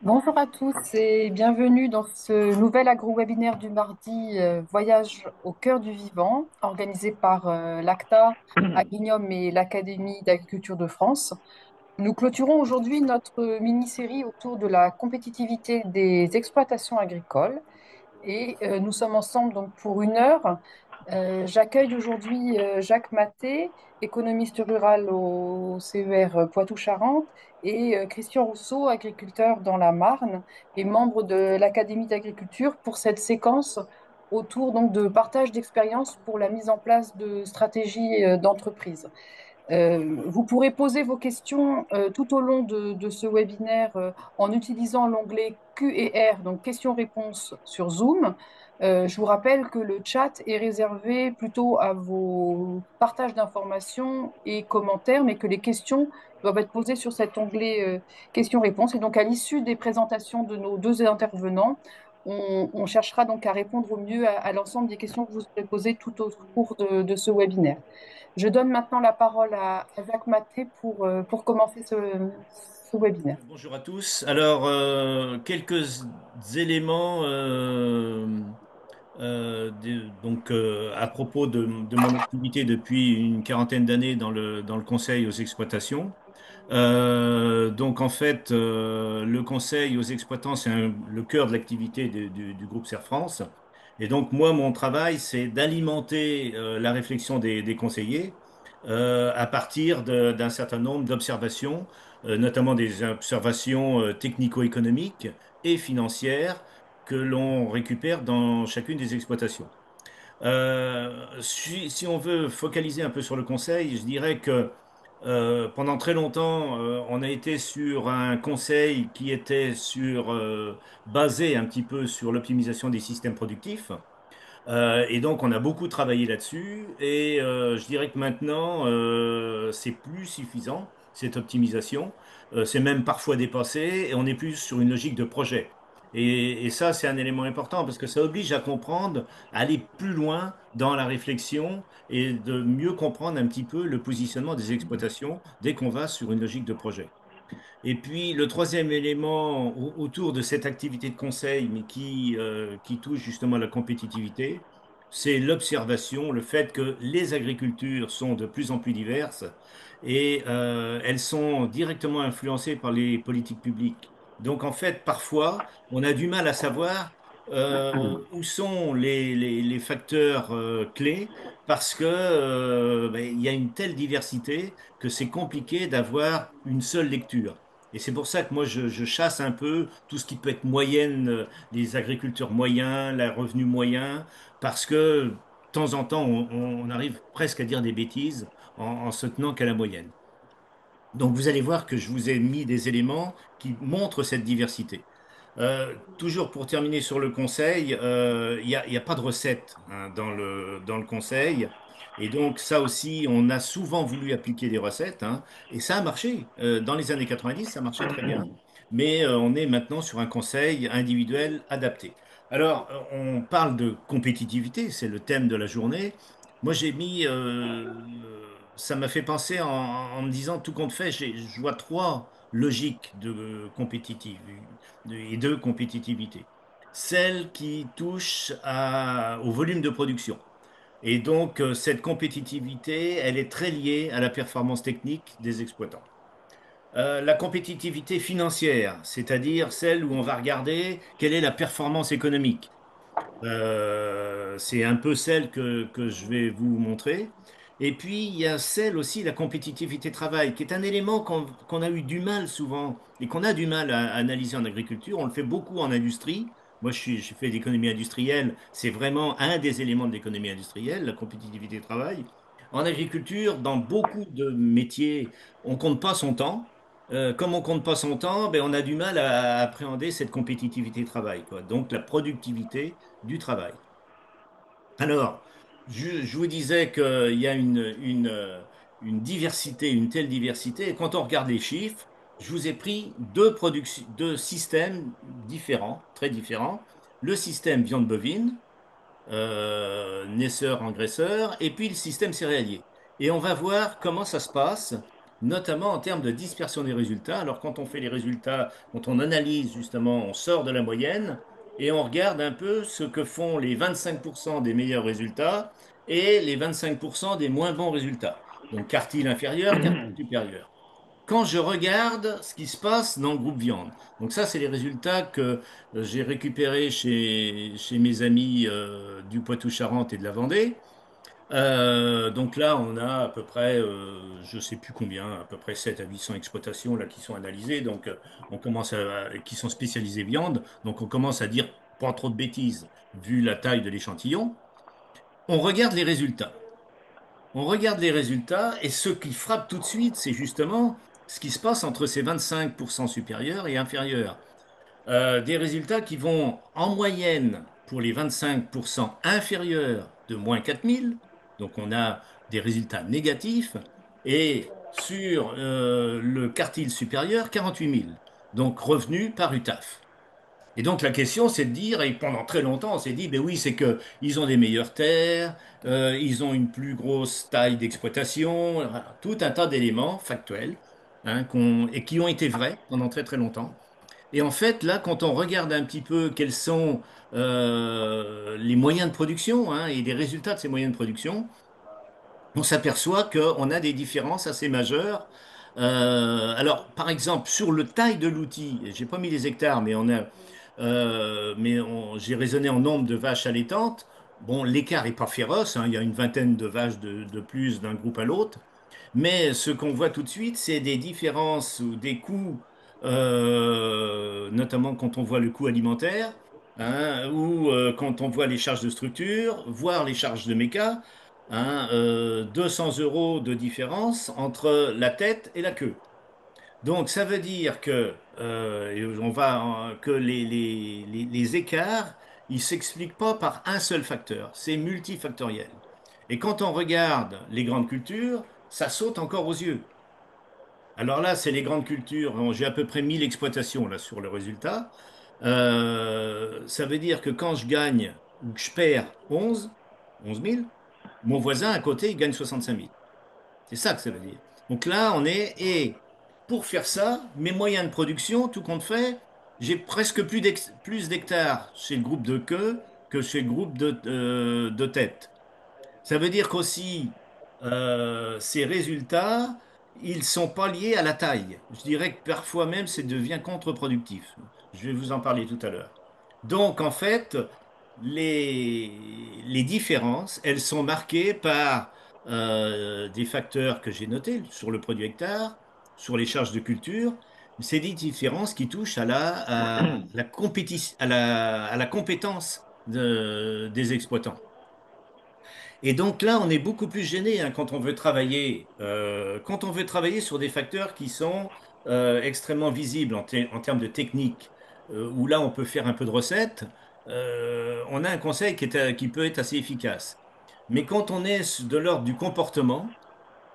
Bonjour à tous et bienvenue dans ce nouvel agro-webinaire du mardi Voyage au cœur du vivant, organisé par l'ACTA, Agrium et l'Académie d'agriculture de France. Nous clôturons aujourd'hui notre mini-série autour de la compétitivité des exploitations agricoles et nous sommes ensemble donc pour une heure. J'accueille aujourd'hui Jacques Maté, économiste rural au CER Poitou-Charentes, et Christian Rousseau, agriculteur dans la Marne et membre de l'Académie d'agriculture pour cette séquence autour donc de partage d'expériences pour la mise en place de stratégies d'entreprise. Vous pourrez poser vos questions tout au long de ce webinaire en utilisant l'onglet Q&R, donc questions-réponses sur Zoom. Je vous rappelle que le chat est réservé plutôt à vos partages d'informations et commentaires, mais que les questions doivent être posées sur cet onglet questions-réponses. Et donc, à l'issue des présentations de nos deux intervenants, on cherchera donc à répondre au mieux à l'ensemble des questions que vous aurez posées tout au cours de ce webinaire. Je donne maintenant la parole à Jacques Maté pour commencer ce webinaire. Bonjour à tous. Alors, quelques éléments à propos de mon activité depuis une quarantaine d'années dans le conseil aux exploitations. Le conseil aux exploitants, c'est le cœur de l'activité du groupe Serre France. Et donc, moi, mon travail, c'est d'alimenter la réflexion des conseillers à partir d'un certain nombre d'observations, notamment des observations technico-économiques et financières que l'on récupère dans chacune des exploitations. Si on veut focaliser un peu sur le conseil, je dirais que pendant très longtemps, on a été sur un conseil qui était basé un petit peu sur l'optimisation des systèmes productifs. Et donc, on a beaucoup travaillé là-dessus. Et je dirais que maintenant, c'est plus suffisant, cette optimisation. C'est même parfois dépassé et on est plus sur une logique de projet. Et ça, c'est un élément important parce que ça oblige à comprendre, à aller plus loin dans la réflexion et de mieux comprendre un petit peu le positionnement des exploitations dès qu'on va sur une logique de projet. Et puis le troisième élément autour de cette activité de conseil, mais qui touche justement à la compétitivité, c'est l'observation, le fait que les agricultures sont de plus en plus diverses et elles sont directement influencées par les politiques publiques. Donc en fait, parfois, on a du mal à savoir où sont les facteurs clés parce que il y a une telle diversité que c'est compliqué d'avoir une seule lecture. Et c'est pour ça que moi, je chasse un peu tout ce qui peut être moyenne, les agriculteurs moyens, les revenus moyens, parce que de temps en temps, on arrive presque à dire des bêtises en se tenant qu'à la moyenne. Donc vous allez voir que je vous ai mis des éléments qui montrent cette diversité. Toujours pour terminer sur le conseil, il y a pas de recette hein, dans le conseil. Et donc ça aussi, on a souvent voulu appliquer des recettes, hein, et ça a marché. Dans les années 90, ça marchait très bien. Mais on est maintenant sur un conseil individuel adapté. Alors, on parle de compétitivité, c'est le thème de la journée. Moi, ça m'a fait penser en me disant, tout compte fait, je vois trois logiques et de compétitivité. Celle qui touche au volume de production. Et donc, cette compétitivité, elle est très liée à la performance technique des exploitants. La compétitivité financière, c'est-à-dire celle où on va regarder quelle est la performance économique. C'est un peu celle que je vais vous montrer. Et puis, il y a celle aussi, la compétitivité travail, qui est un élément qu'on a eu du mal souvent et qu'on a du mal à analyser en agriculture. On le fait beaucoup en industrie. Moi, je fais d'économie industrielle. C'est vraiment un des éléments de l'économie industrielle, la compétitivité travail. En agriculture, dans beaucoup de métiers, on compte pas son temps. Comme on compte pas son temps, ben, on a du mal à appréhender cette compétitivité travail, quoi. Donc, la productivité du travail. Alors, je vous disais qu'il y a une diversité, une telle diversité. Et quand on regarde les chiffres, je vous ai pris deux systèmes différents, très différents. Le système viande bovine, naisseur-engraisseur, et puis le système céréalier. Et on va voir comment ça se passe notamment en termes de dispersion des résultats. Alors quand on fait les résultats, quand on analyse justement, on sort de la moyenne et on regarde un peu ce que font les 25% des meilleurs résultats et les 25% des moins bons résultats. Donc quartile inférieur, quartile supérieur. Quand je regarde ce qui se passe dans le groupe viande. Donc ça, c'est les résultats que j'ai récupérés chez mes amis du Poitou-Charentes et de la Vendée. Donc là, on a à peu près, je ne sais plus combien, à peu près 7 à 800 exploitations là, qui sont analysées, donc on commence qui sont spécialisées viande, donc on commence à dire pas trop de bêtises vu la taille de l'échantillon. On regarde les résultats. On regarde les résultats et ce qui frappe tout de suite, c'est justement ce qui se passe entre ces 25% supérieurs et inférieurs. Des résultats qui vont en moyenne pour les 25% inférieurs de moins 4000. Donc on a des résultats négatifs. Et sur le quartile supérieur, 48 000. Donc revenu par UTAF. Et donc la question, c'est de dire, et pendant très longtemps, on s'est dit, ben oui, c'est que ils ont des meilleures terres, ils ont une plus grosse taille d'exploitation, voilà, tout un tas d'éléments factuels, hein, et qui ont été vrais pendant très très longtemps. Et en fait, là, quand on regarde un petit peu quels sont les moyens de production, hein, et les résultats de ces moyens de production, on s'aperçoit qu'on a des différences assez majeures. Alors, par exemple, sur le taille de l'outil, j'ai pas mis les hectares, mais j'ai raisonné en nombre de vaches allaitantes. Bon, l'écart est pas féroce, hein, il y a une vingtaine de vaches de plus d'un groupe à l'autre. Mais ce qu'on voit tout de suite, c'est des différences ou des coûts, notamment quand on voit le coût alimentaire, hein, ou quand on voit les charges de structure, voire les charges de méca, hein, 200 € de différence entre la tête et la queue. Donc ça veut dire que les écarts, ils s'expliquent pas par un seul facteur, c'est multifactoriel. Et quand on regarde les grandes cultures, ça saute encore aux yeux. Alors là, c'est les grandes cultures. Bon, j'ai à peu près 1000 exploitations là sur le résultat. Ça veut dire que quand je gagne ou que je perds 11 000, mon voisin à côté, il gagne 65 000. C'est ça que ça veut dire. Donc là, et pour faire ça, mes moyens de production, tout compte fait, j'ai presque plus d'hectares chez le groupe de queue que chez le groupe de tête. Ça veut dire qu'aussi, ces résultats, ils sont pas liés à la taille. Je dirais que parfois même, ça devient contre-productif. Je vais vous en parler tout à l'heure. Donc, en fait, les différences, elles sont marquées par des facteurs que j'ai notés sur le produit hectare, sur les charges de culture. C'est des différences qui touchent à la à la compétence des exploitants. Et donc là, on est beaucoup plus gêné hein, quand on veut travailler sur des facteurs qui sont extrêmement visibles en termes de technique, où là, on peut faire un peu de recettes. On a un conseil qui peut être assez efficace. Mais quand on est de l'ordre du comportement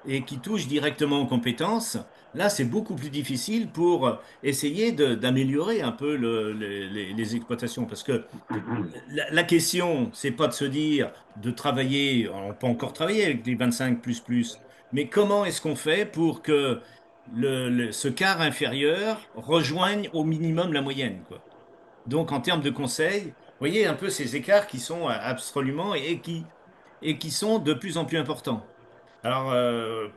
et qui touche directement aux compétences, là, c'est beaucoup plus difficile pour essayer d'améliorer un peu les exploitations. Parce que la question, c'est pas de se dire de travailler, on peut encore travailler avec les 25 plus plus, mais comment est-ce qu'on fait pour que ce quart inférieur rejoigne au minimum la moyenne, quoi. Donc en termes de conseils, vous voyez un peu ces écarts qui sont absolument et qui sont de plus en plus importants. Alors,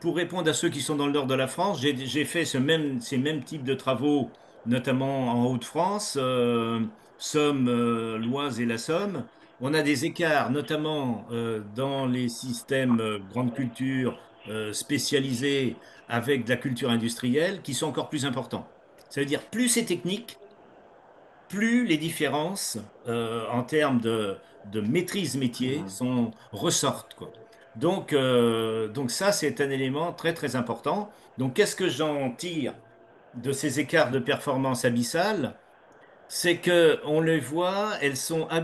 pour répondre à ceux qui sont dans le nord de la France, j'ai fait ces mêmes types de travaux, notamment en Hauts-de-France, Somme, l'Oise et la Somme. On a des écarts, notamment dans les systèmes grande culture spécialisés avec de la culture industrielle, qui sont encore plus importants. Ça veut dire plus c'est technique, plus les différences en termes de maîtrise métier ressortent, quoi. Donc ça, c'est un élément très très important. Donc qu'est-ce que j'en tire de ces écarts de performance abyssales? C'est que on les voit, elles sont je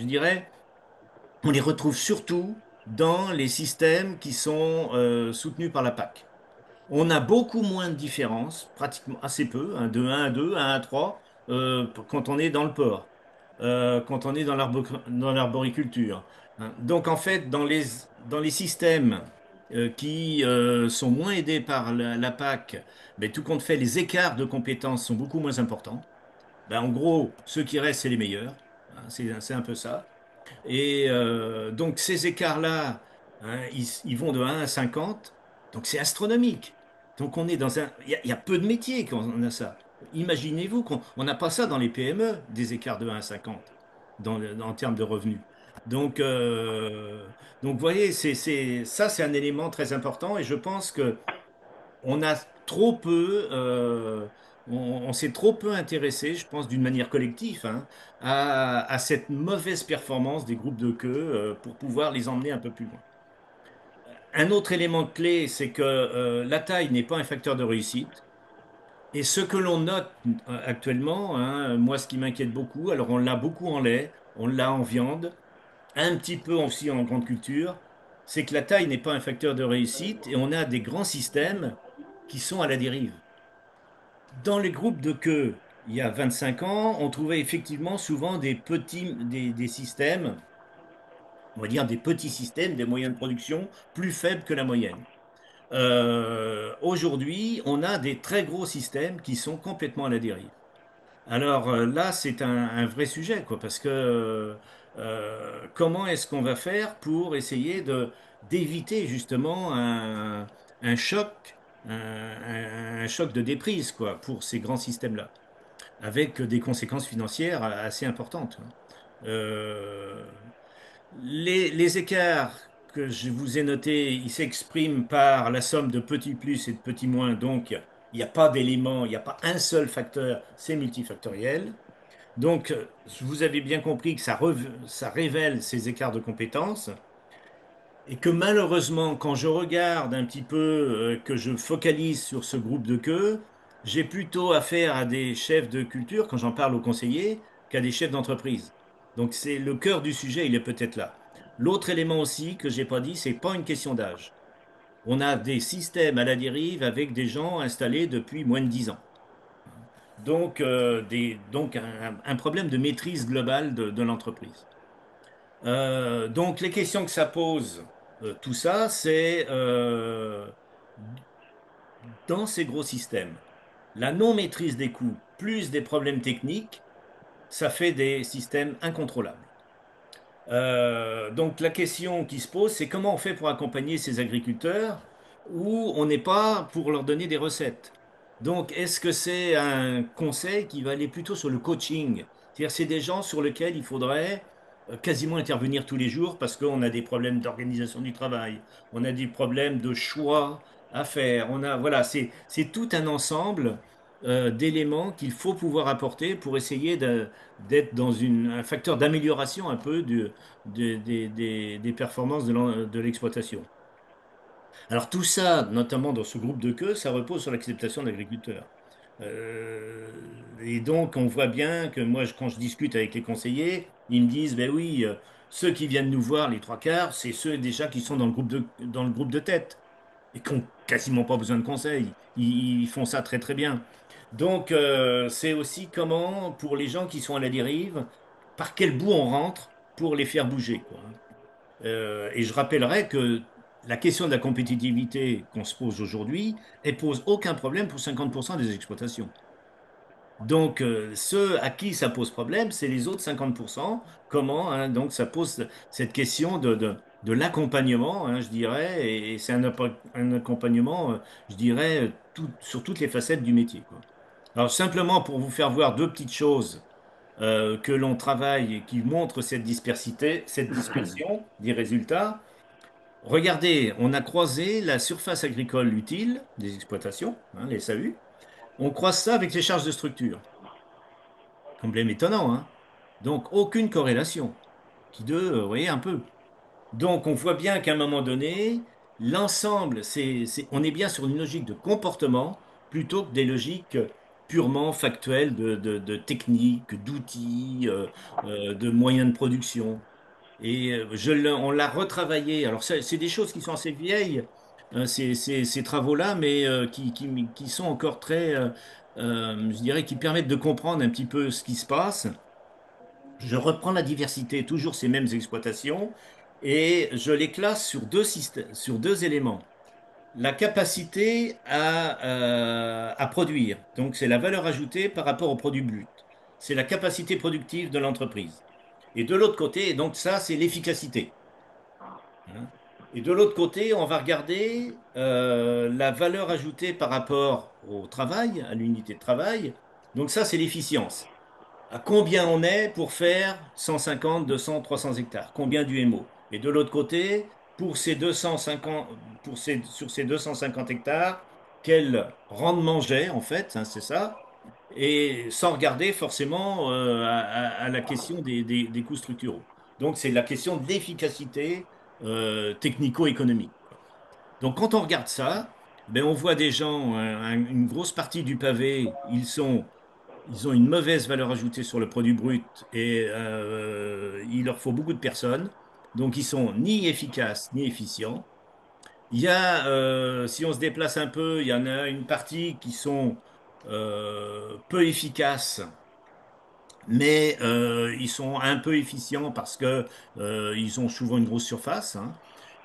dirais, on les retrouve surtout dans les systèmes qui sont soutenus par la PAC. On a beaucoup moins de différences, pratiquement assez peu, hein, de 1 à 2, 1 à 3, quand on est dans le porc, quand on est dans dans l'arboriculture, hein. Donc en fait, dans les systèmes qui sont moins aidés par la PAC, mais tout compte fait, les écarts de compétences sont beaucoup moins importants. Ben, en gros, ceux qui restent, c'est les meilleurs. Hein, c'est un peu ça. Et donc ces écarts-là, hein, ils vont de 1 à 50, donc c'est astronomique. Donc on est dans un... il y a peu de métiers quand on a ça. Imaginez-vous qu'on on n'a pas ça dans les PME, des écarts de 1 à 50 en termes de revenus. Donc, donc vous voyez, ça c'est un élément très important et je pense que on a trop peu, on s'est trop peu intéressé, je pense, d'une manière collective, hein, à cette mauvaise performance des groupes de queue pour pouvoir les emmener un peu plus loin. Un autre élément clé, c'est que la taille n'est pas un facteur de réussite. Et ce que l'on note actuellement, hein, moi, ce qui m'inquiète beaucoup, alors on l'a beaucoup en lait, on l'a en viande, un petit peu aussi en grande culture, c'est que la taille n'est pas un facteur de réussite et on a des grands systèmes qui sont à la dérive. Dans les groupes de queue, il y a 25 ans, on trouvait effectivement souvent des systèmes, on va dire des petits systèmes, des moyens de production plus faibles que la moyenne. Aujourd'hui, on a des très gros systèmes qui sont complètement à la dérive. Alors là, c'est un vrai sujet, quoi, parce que comment est-ce qu'on va faire pour essayer d'éviter justement un choc, un choc de déprise, quoi, pour ces grands systèmes-là, avec des conséquences financières assez importantes. Hein. Euh, les écarts que je vous ai notés, ils s'expriment par la somme de petits plus et de petits moins, donc il n'y a pas d'élément, il n'y a pas un seul facteur, c'est multifactoriel. Donc, vous avez bien compris que ça révèle ces écarts de compétences et que malheureusement, quand je regarde un petit peu, que je focalise sur ce groupe de queue, j'ai plutôt affaire à des chefs de culture, quand j'en parle aux conseillers, qu'à des chefs d'entreprise. Donc, c'est le cœur du sujet, il est peut-être là. L'autre élément aussi que j'ai pas dit, c'est pas une question d'âge. On a des systèmes à la dérive avec des gens installés depuis moins de 10 ans. Donc, donc un problème de maîtrise globale de l'entreprise. Donc, les questions que ça pose, tout ça, c'est dans ces gros systèmes, la non-maîtrise des coûts plus des problèmes techniques, ça fait des systèmes incontrôlables. Donc la question qui se pose, c'est comment on fait pour accompagner ces agriculteurs où on n'est pas pour leur donner des recettes. Donc est-ce que c'est un conseil qui va aller plutôt sur le coaching? C'est-à-dire c'est des gens sur lesquels il faudrait quasiment intervenir tous les jours parce qu'on a des problèmes d'organisation du travail, on a des problèmes de choix à faire, on a voilà, c'est tout un ensemble d'éléments qu'il faut pouvoir apporter pour essayer d'être dans un facteur d'amélioration un peu des performances de l'exploitation. Alors tout ça, notamment dans ce groupe de queue, ça repose sur l'acceptation de l'agriculteur. Et donc on voit bien que moi, quand je discute avec les conseillers, ils me disent, ben oui, ceux qui viennent nous voir, les trois quarts, c'est ceux déjà qui sont dans le groupe de tête et qui n'ont quasiment pas besoin de conseils. Ils font ça très très bien. Donc c'est aussi comment, pour les gens qui sont à la dérive, par quel bout on rentre pour les faire bouger, quoi. Et je rappellerai que la question de la compétitivité qu'on se pose aujourd'hui, elle pose aucun problème pour 50% des exploitations. Donc, ceux à qui ça pose problème, c'est les autres 50%. Comment, hein, donc, ça pose cette question de l'accompagnement, hein, je dirais, et c'est un accompagnement, je dirais, sur toutes les facettes du métier, quoi. Alors, simplement pour vous faire voir deux petites choses que l'on travaille et qui montrent cette dispersité, cette dispersion des résultats. Regardez, on a croisé la surface agricole utile des exploitations, hein, les SAU. On croise ça avec les charges de structure. Problème étonnant, hein? Donc, aucune corrélation. Qui deux, vous voyez, un peu. Donc, on voit bien qu'à un moment donné, l'ensemble, on est bien sur une logique de comportement plutôt que des logiques purement factuelles de techniques, d'outils, de moyens de production. Et on l'a retravaillé. Alors, c'est des choses qui sont assez vieilles, ces travaux-là, mais qui sont encore très, je dirais, qui permettent de comprendre un petit peu ce qui se passe. Je reprends la diversité, toujours ces mêmes exploitations. et je les classe sur deux sur deux éléments. La capacité à produire, donc c'est la valeur ajoutée par rapport au produit brut. C'est la capacité productive de l'entreprise. Et de l'autre côté, donc ça, c'est l'efficacité. Hein. Et de l'autre côté, on va regarder la valeur ajoutée par rapport au travail, à l'unité de travail. Donc ça, c'est l'efficience. À combien on est pour faire 150, 200, 300 hectares? Combien d'UMO? Et de l'autre côté, pour ces 250, sur ces 250 hectares, quel rendement j'ai en fait, hein, c'est ça, et sans regarder forcément à la question des coûts structuraux. Donc c'est la question de l'efficacité technico-économique. Donc quand on regarde ça, ben, on voit des gens, une grosse partie du pavé, ils ont une mauvaise valeur ajoutée sur le produit brut et il leur faut beaucoup de personnes. Donc, ils sont ni efficaces ni efficients. Il y a, si on se déplace un peu, il y en a une partie qui sont peu efficaces mais ils sont un peu efficients parce que ils ont souvent une grosse surface. Hein.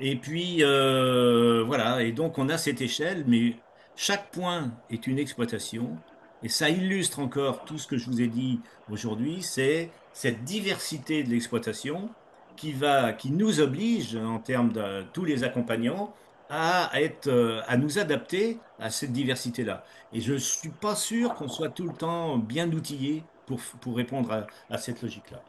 Et puis voilà, et donc on a cette échelle, mais chaque point est une exploitation. Et ça illustre encore tout ce que je vous ai dit aujourd'hui, c'est cette diversité de l'exploitation qui nous oblige, en termes de tous les accompagnants, à nous adapter à cette diversité-là. Et je ne suis pas sûr qu'on soit tout le temps bien outillé pour répondre à cette logique-là.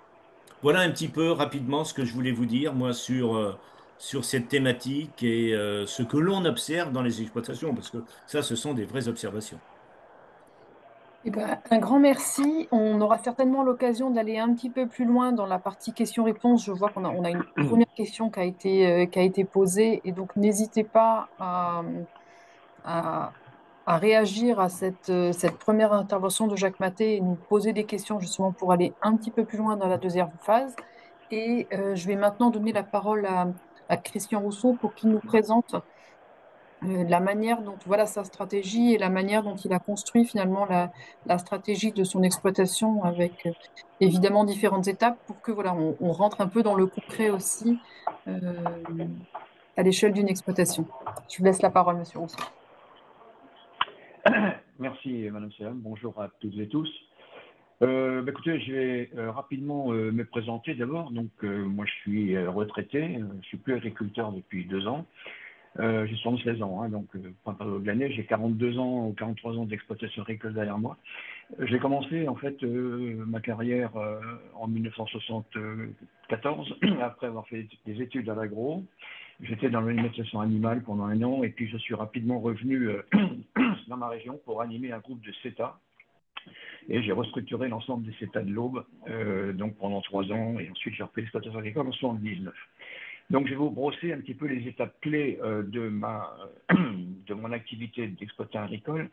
Voilà un petit peu rapidement ce que je voulais vous dire, moi, sur cette thématique et ce que l'on observe dans les exploitations, parce que ça, ce sont des vraies observations. Eh ben, un grand merci. On aura certainement l'occasion d'aller un petit peu plus loin dans la partie questions-réponses. Je vois qu'on a une première question qui a été posée et donc n'hésitez pas à, à réagir à cette première intervention de Jacques Maté et nous poser des questions justement pour aller un petit peu plus loin dans la deuxième phase. Et je vais maintenant donner la parole à Christian Rousseau pour qu'il nous présente la manière dont, voilà, sa stratégie et la manière dont il a construit finalement la stratégie de son exploitation avec évidemment différentes étapes pour que voilà, on rentre un peu dans le concret aussi euh, à l'échelle d'une exploitation. Je vous laisse la parole, Monsieur Rousseau. Merci, Madame Selam. Bonjour à toutes et tous. Écoutez, je vais rapidement me présenter d'abord. Donc, moi, je suis retraité. Je suis plus agriculteur depuis 2 ans. J'ai 76 ans, hein, donc pas de l'année. J'ai 42 ans ou 43 ans d'exploitation agricole derrière moi. J'ai commencé en fait ma carrière en 1974, après avoir fait des études à l'agro. J'étais dans l'alimentation animale pendant 1 an et puis je suis rapidement revenu dans ma région pour animer un groupe de CETA. Et j'ai restructuré l'ensemble des CETA de l'Aube donc pendant 3 ans et ensuite j'ai repris l'exploitation agricole en 79. Donc je vais vous brosser un petit peu les étapes clés de mon activité d'exploitant agricole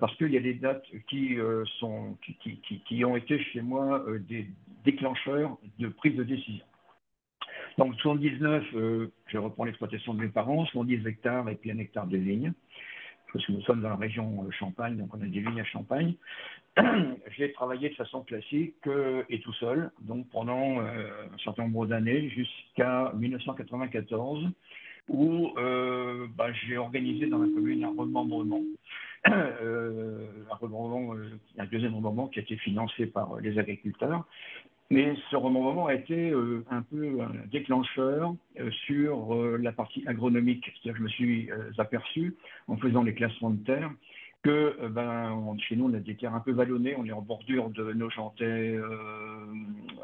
parce qu'il y a des dates qui ont été chez moi des déclencheurs de prise de décision. Donc 79, je reprends l'exploitation de mes parents, 110 hectares et puis 1 hectare de vignes, parce que nous sommes dans la région Champagne, donc on a des vignes à Champagne. J'ai travaillé de façon classique et tout seul, donc pendant un certain nombre d'années, jusqu'à 1994, où j'ai organisé dans la commune un remembrement, un deuxième remembrement qui a été financé par les agriculteurs. Mais ce remembrement a été un peu un déclencheur sur la partie agronomique. C'est-à-dire que je me suis aperçu, en faisant les classements de terre, que chez nous, on a des terres un peu vallonnées, on est en bordure de Nogentais,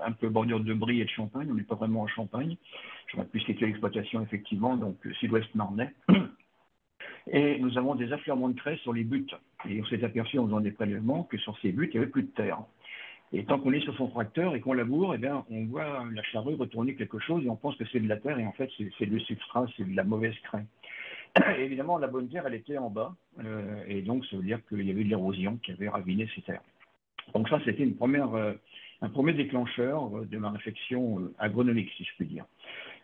un peu bordure de Brie et de Champagne, on n'est pas vraiment en Champagne. J'aurais pu citer l'exploitation, effectivement, donc sud-ouest marnais. Et nous avons des affleurements de craie sur les buttes. Et on s'est aperçu en faisant des prélèvements que sur ces buttes, il n'y avait plus de terre. Et tant qu'on est sur son tracteur et qu'on laboure, eh bien, on voit la charrue retourner quelque chose et on pense que c'est de la terre et en fait c'est le substrat, c'est de la mauvaise craie. Et évidemment, la bonne terre, elle était en bas et donc ça veut dire qu'il y avait de l'érosion qui avait raviné ces terres. Donc ça, c'était un premier déclencheur de ma réflexion agronomique, si je puis dire.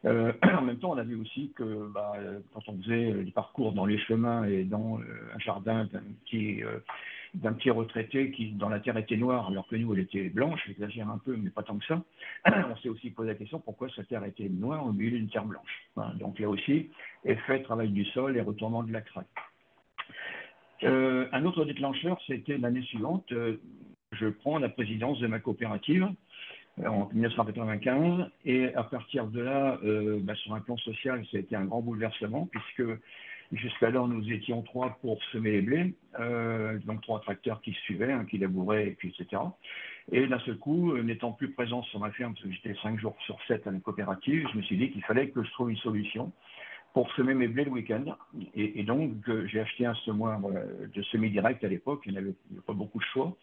En même temps, on a vu aussi que quand on faisait des parcours dans les chemins et dans un jardin d'un petit retraité qui, dans la terre, était noire, alors que nous, elle était blanche. J'exagère un peu, mais pas tant que ça. On s'est aussi posé la question pourquoi cette terre était noire au milieu d'une terre blanche. Voilà. Donc là aussi, effet travail du sol et retournement de la craie. Un autre déclencheur, c'était l'année suivante. Je prends la présidence de ma coopérative en 1995, et à partir de là, sur un plan social, ça a été un grand bouleversement, puisque jusqu'alors nous étions 3 pour semer les blés, donc 3 tracteurs qui se suivaient, qui labouraient, et puis etc. Et d'un seul coup, n'étant plus présent sur ma ferme, parce que j'étais 5 jours sur 7 à la coopérative, je me suis dit qu'il fallait que je trouve une solution pour semer mes blés le week-end. Et donc, j'ai acheté un semoir de semi-direct à l'époque, il n'y avait pas beaucoup de choix.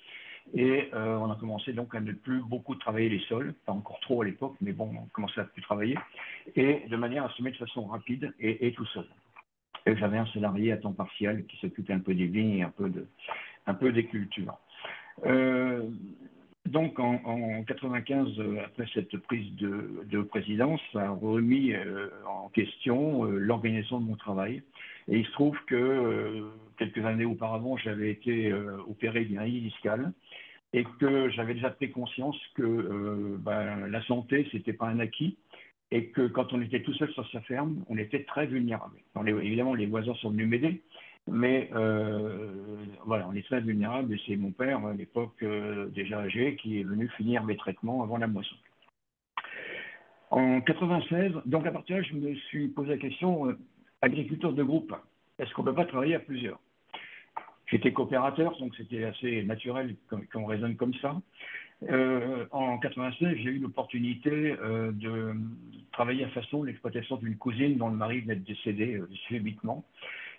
Et on a commencé donc à ne plus beaucoup travailler les sols, pas encore trop à l'époque, mais bon, on commençait à plus travailler, et de manière à semer de façon rapide et tout seul. Et j'avais un salarié à temps partiel qui s'occupait un peu des vignes et un peu des cultures. Donc en 95, après cette prise de présidence, ça a remis en question l'organisation de mon travail. Et il se trouve que quelques années auparavant, j'avais été opéré d'une hernie discale et que j'avais déjà pris conscience que la santé, ce n'était pas un acquis, et que quand on était tout seul sur sa ferme, on était très vulnérable. Évidemment, les voisins sont venus m'aider, mais voilà, on est très vulnérable, et c'est mon père, à l'époque déjà âgé, qui est venu finir mes traitements avant la moisson. En 96, donc à partir de là, je me suis posé la question, agriculteur de groupe, est-ce qu'on ne peut pas travailler à plusieurs? J'étais coopérateur, donc c'était assez naturel qu'on raisonne comme ça. En 96, j'ai eu l'opportunité de travailler à Fasson, l'exploitation d'une cousine dont le mari venait de décéder subitement,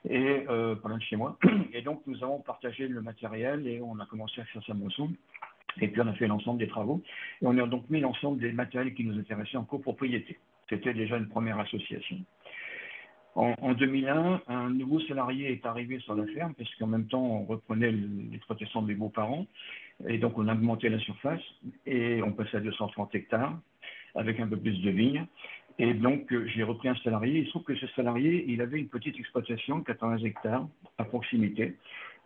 et pas loin de chez moi. Et donc, nous avons partagé le matériel et on a commencé à faire sa moisson. Et puis, on a fait l'ensemble des travaux. Et on a donc mis l'ensemble des matériels qui nous intéressaient en copropriété. C'était déjà une première association. En 2001, un nouveau salarié est arrivé sur la ferme, parce qu'en même temps, on reprenait l'exploitation de mes beaux-parents. Et donc, on a augmenté la surface et on passait à 230 hectares avec un peu plus de vignes. Et donc, j'ai repris un salarié. Il se trouve que ce salarié, il avait une petite exploitation de 80 hectares à proximité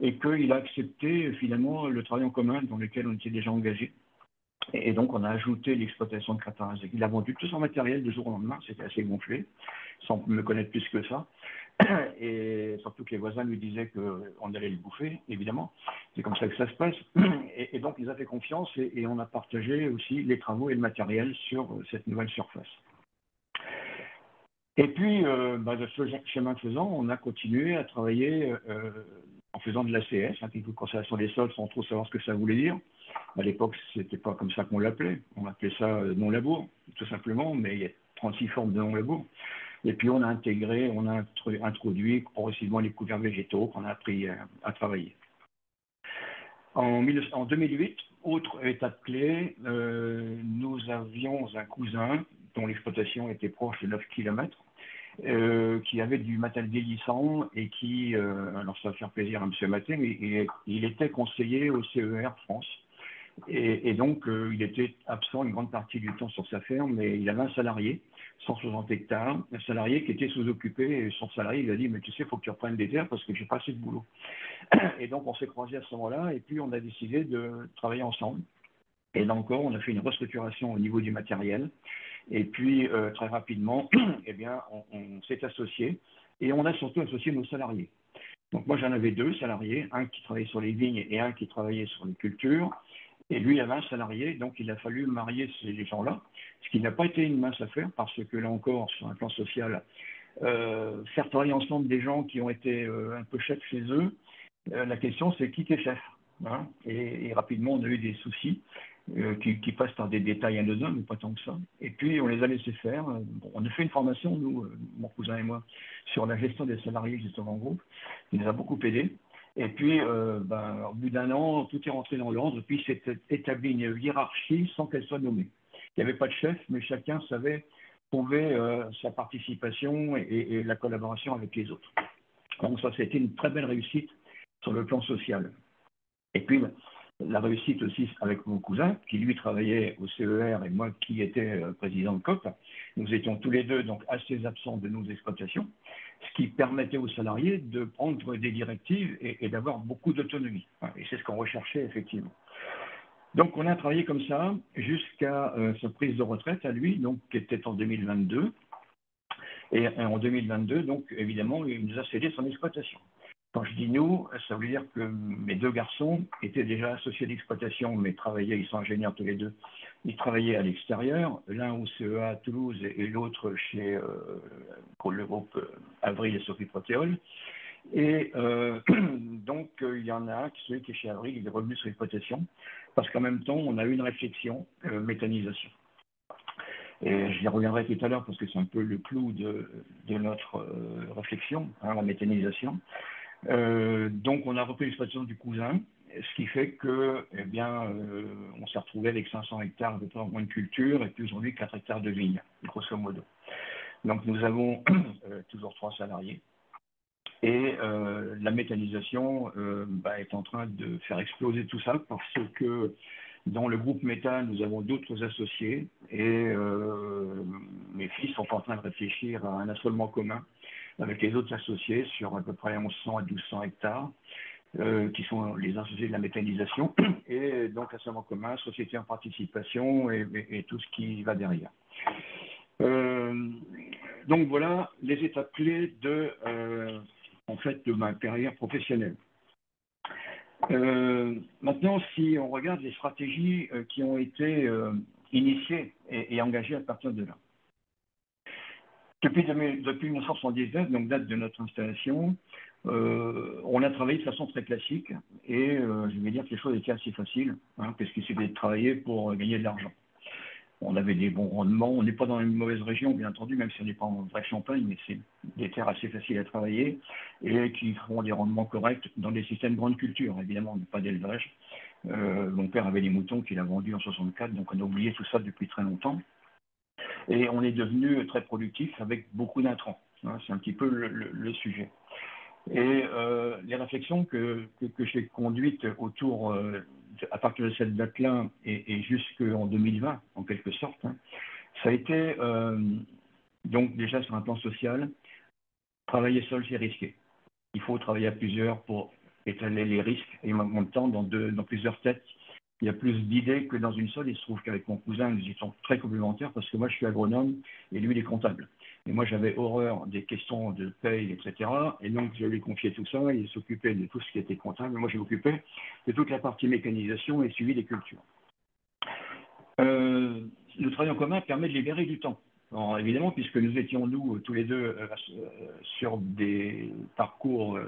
et qu'il a accepté finalement le travail en commun dans lequel on était déjà engagé. Et donc, on a ajouté l'exploitation de 80 hectares. Il a vendu tout son matériel du jour au lendemain. C'était assez gonflé, sans me connaître plus que ça. Et surtout que les voisins lui disaient qu'on allait le bouffer, évidemment. C'est comme ça que ça se passe. Et donc, ils ont fait confiance et on a partagé aussi les travaux et le matériel sur cette nouvelle surface. Et puis, de ce chemin faisant, on a continué à travailler en faisant de l'ACS, technique de conservation des sols, sans trop savoir ce que ça voulait dire. À l'époque, ce n'était pas comme ça qu'on l'appelait. On appelait ça non-labour, tout simplement, mais il y a 36 formes de non-labour. Et puis, on a introduit progressivement les couverts végétaux qu'on a appris à travailler. En 2008, autre étape clé, nous avions un cousin dont l'exploitation était proche de 9 km, qui avait du matériel vieillissant et qui, alors ça va faire plaisir à M. Maté, mais il était conseiller au CER France. Et donc, il était absent une grande partie du temps sur sa ferme, mais il avait un salarié, 160 hectares, un salarié qui était sous-occupé, et son salarié il a dit, mais tu sais, il faut que tu reprennes des terres parce que j'ai pas assez de boulot. Et donc, on s'est croisés à ce moment-là, et puis on a décidé de travailler ensemble. Et là encore, on a fait une restructuration au niveau du matériel. Et puis, très rapidement, eh bien, on s'est associés, et on a surtout associé nos salariés. Donc, moi, j'en avais 2 salariés, un qui travaillait sur les vignes et un qui travaillait sur les cultures. Et lui, il avait un salarié, donc il a fallu marier ces gens-là, ce qui n'a pas été une mince affaire, parce que là encore, sur un plan social, faire travailler ensemble des gens qui ont été un peu chefs chez eux, la question c'est qui est chef, hein, et rapidement, on a eu des soucis qui passent par des détails anodins, mais pas tant que ça. Et puis, on les a laissés faire. Bon, on a fait une formation, nous, mon cousin et moi, sur la gestion des salariés, justement, en groupe, qui nous a beaucoup aidés. Et puis, au bout d'un an, tout est rentré dans l'ordre, puis s'est établi une hiérarchie sans qu'elle soit nommée. Il n'y avait pas de chef, mais chacun savait trouver sa participation et la collaboration avec les autres. Donc ça, c'était une très belle réussite sur le plan social. Et puis, la réussite aussi avec mon cousin, qui lui travaillait au CER et moi qui étais président de COP. Nous étions tous les deux donc assez absents de nos exploitations. ce qui permettait aux salariés de prendre des directives et d'avoir beaucoup d'autonomie. Et c'est ce qu'on recherchait effectivement. Donc on a travaillé comme ça jusqu'à sa prise de retraite à lui, donc qui était en 2022. Et en 2022, donc évidemment, il nous a cédé son exploitation. Quand je dis nous, ça veut dire que mes deux garçons étaient déjà associés d'exploitation, mais travaillaient, ils sont ingénieurs tous les deux, ils travaillaient à l'extérieur, l'un au CEA à Toulouse et l'autre chez le groupe Avril et Sophie Protéol. Et donc, il y en a un, celui qui est chez Avril, il est revenu sur l'exploitation, parce qu'en même temps, on a eu une réflexion méthanisation. Et j'y reviendrai tout à l'heure parce que c'est un peu le clou de notre réflexion, la méthanisation. Donc, on a repris l'exploitation du cousin, ce qui fait que, eh bien, on s'est retrouvé avec 500 hectares de moins de culture et puis aujourd'hui 4 hectares de vignes, grosso modo. Donc, nous avons toujours 3 salariés. Et la méthanisation est en train de faire exploser tout ça parce que dans le groupe méthane, nous avons d'autres associés et mes fils sont en train de réfléchir à un assolement commun avec les autres associés sur à peu près 1100 à 1200 hectares qui sont les associés de la méthanisation et donc assolement commun, société en participation et tout ce qui va derrière. Donc voilà les étapes clés de ma carrière professionnelle. Maintenant, si on regarde les stratégies qui ont été initiées et engagées à partir de là. Depuis 1979, donc date de notre installation, on a travaillé de façon très classique et je vais dire que les choses étaient assez faciles, parce qu'il suffisait de travailler pour gagner de l'argent. On avait des bons rendements, on n'est pas dans une mauvaise région, bien entendu, même si on n'est pas en vrai Champagne, mais c'est des terres assez faciles à travailler et qui feront des rendements corrects dans des systèmes grande culture. Évidemment, on n'est pas d'élevage. Mon père avait des moutons qu'il a vendus en 64, donc on a oublié tout ça depuis très longtemps. Et on est devenu très productif avec beaucoup d'intrants. C'est un petit peu le sujet. Et les réflexions que j'ai conduites autour, à partir de cette date-là et jusqu'en 2020, en quelque sorte, ça a été donc déjà sur un plan social, travailler seul, c'est risqué. Il faut travailler à plusieurs pour étaler les risques. Et en même temps, dans plusieurs têtes, il y a plus d'idées que dans une seule. Il se trouve qu'avec mon cousin, nous étions très complémentaires parce que moi, je suis agronome et lui, il est comptable. Et moi, j'avais horreur des questions de paye, etc. Et donc, je lui confiais tout ça. Il s'occupait de tout ce qui était comptable. Moi, je m'occupais de toute la partie mécanisation et suivi des cultures. Le travail en commun permet de libérer du temps. Alors, évidemment, puisque nous étions, nous, tous les deux, sur des parcours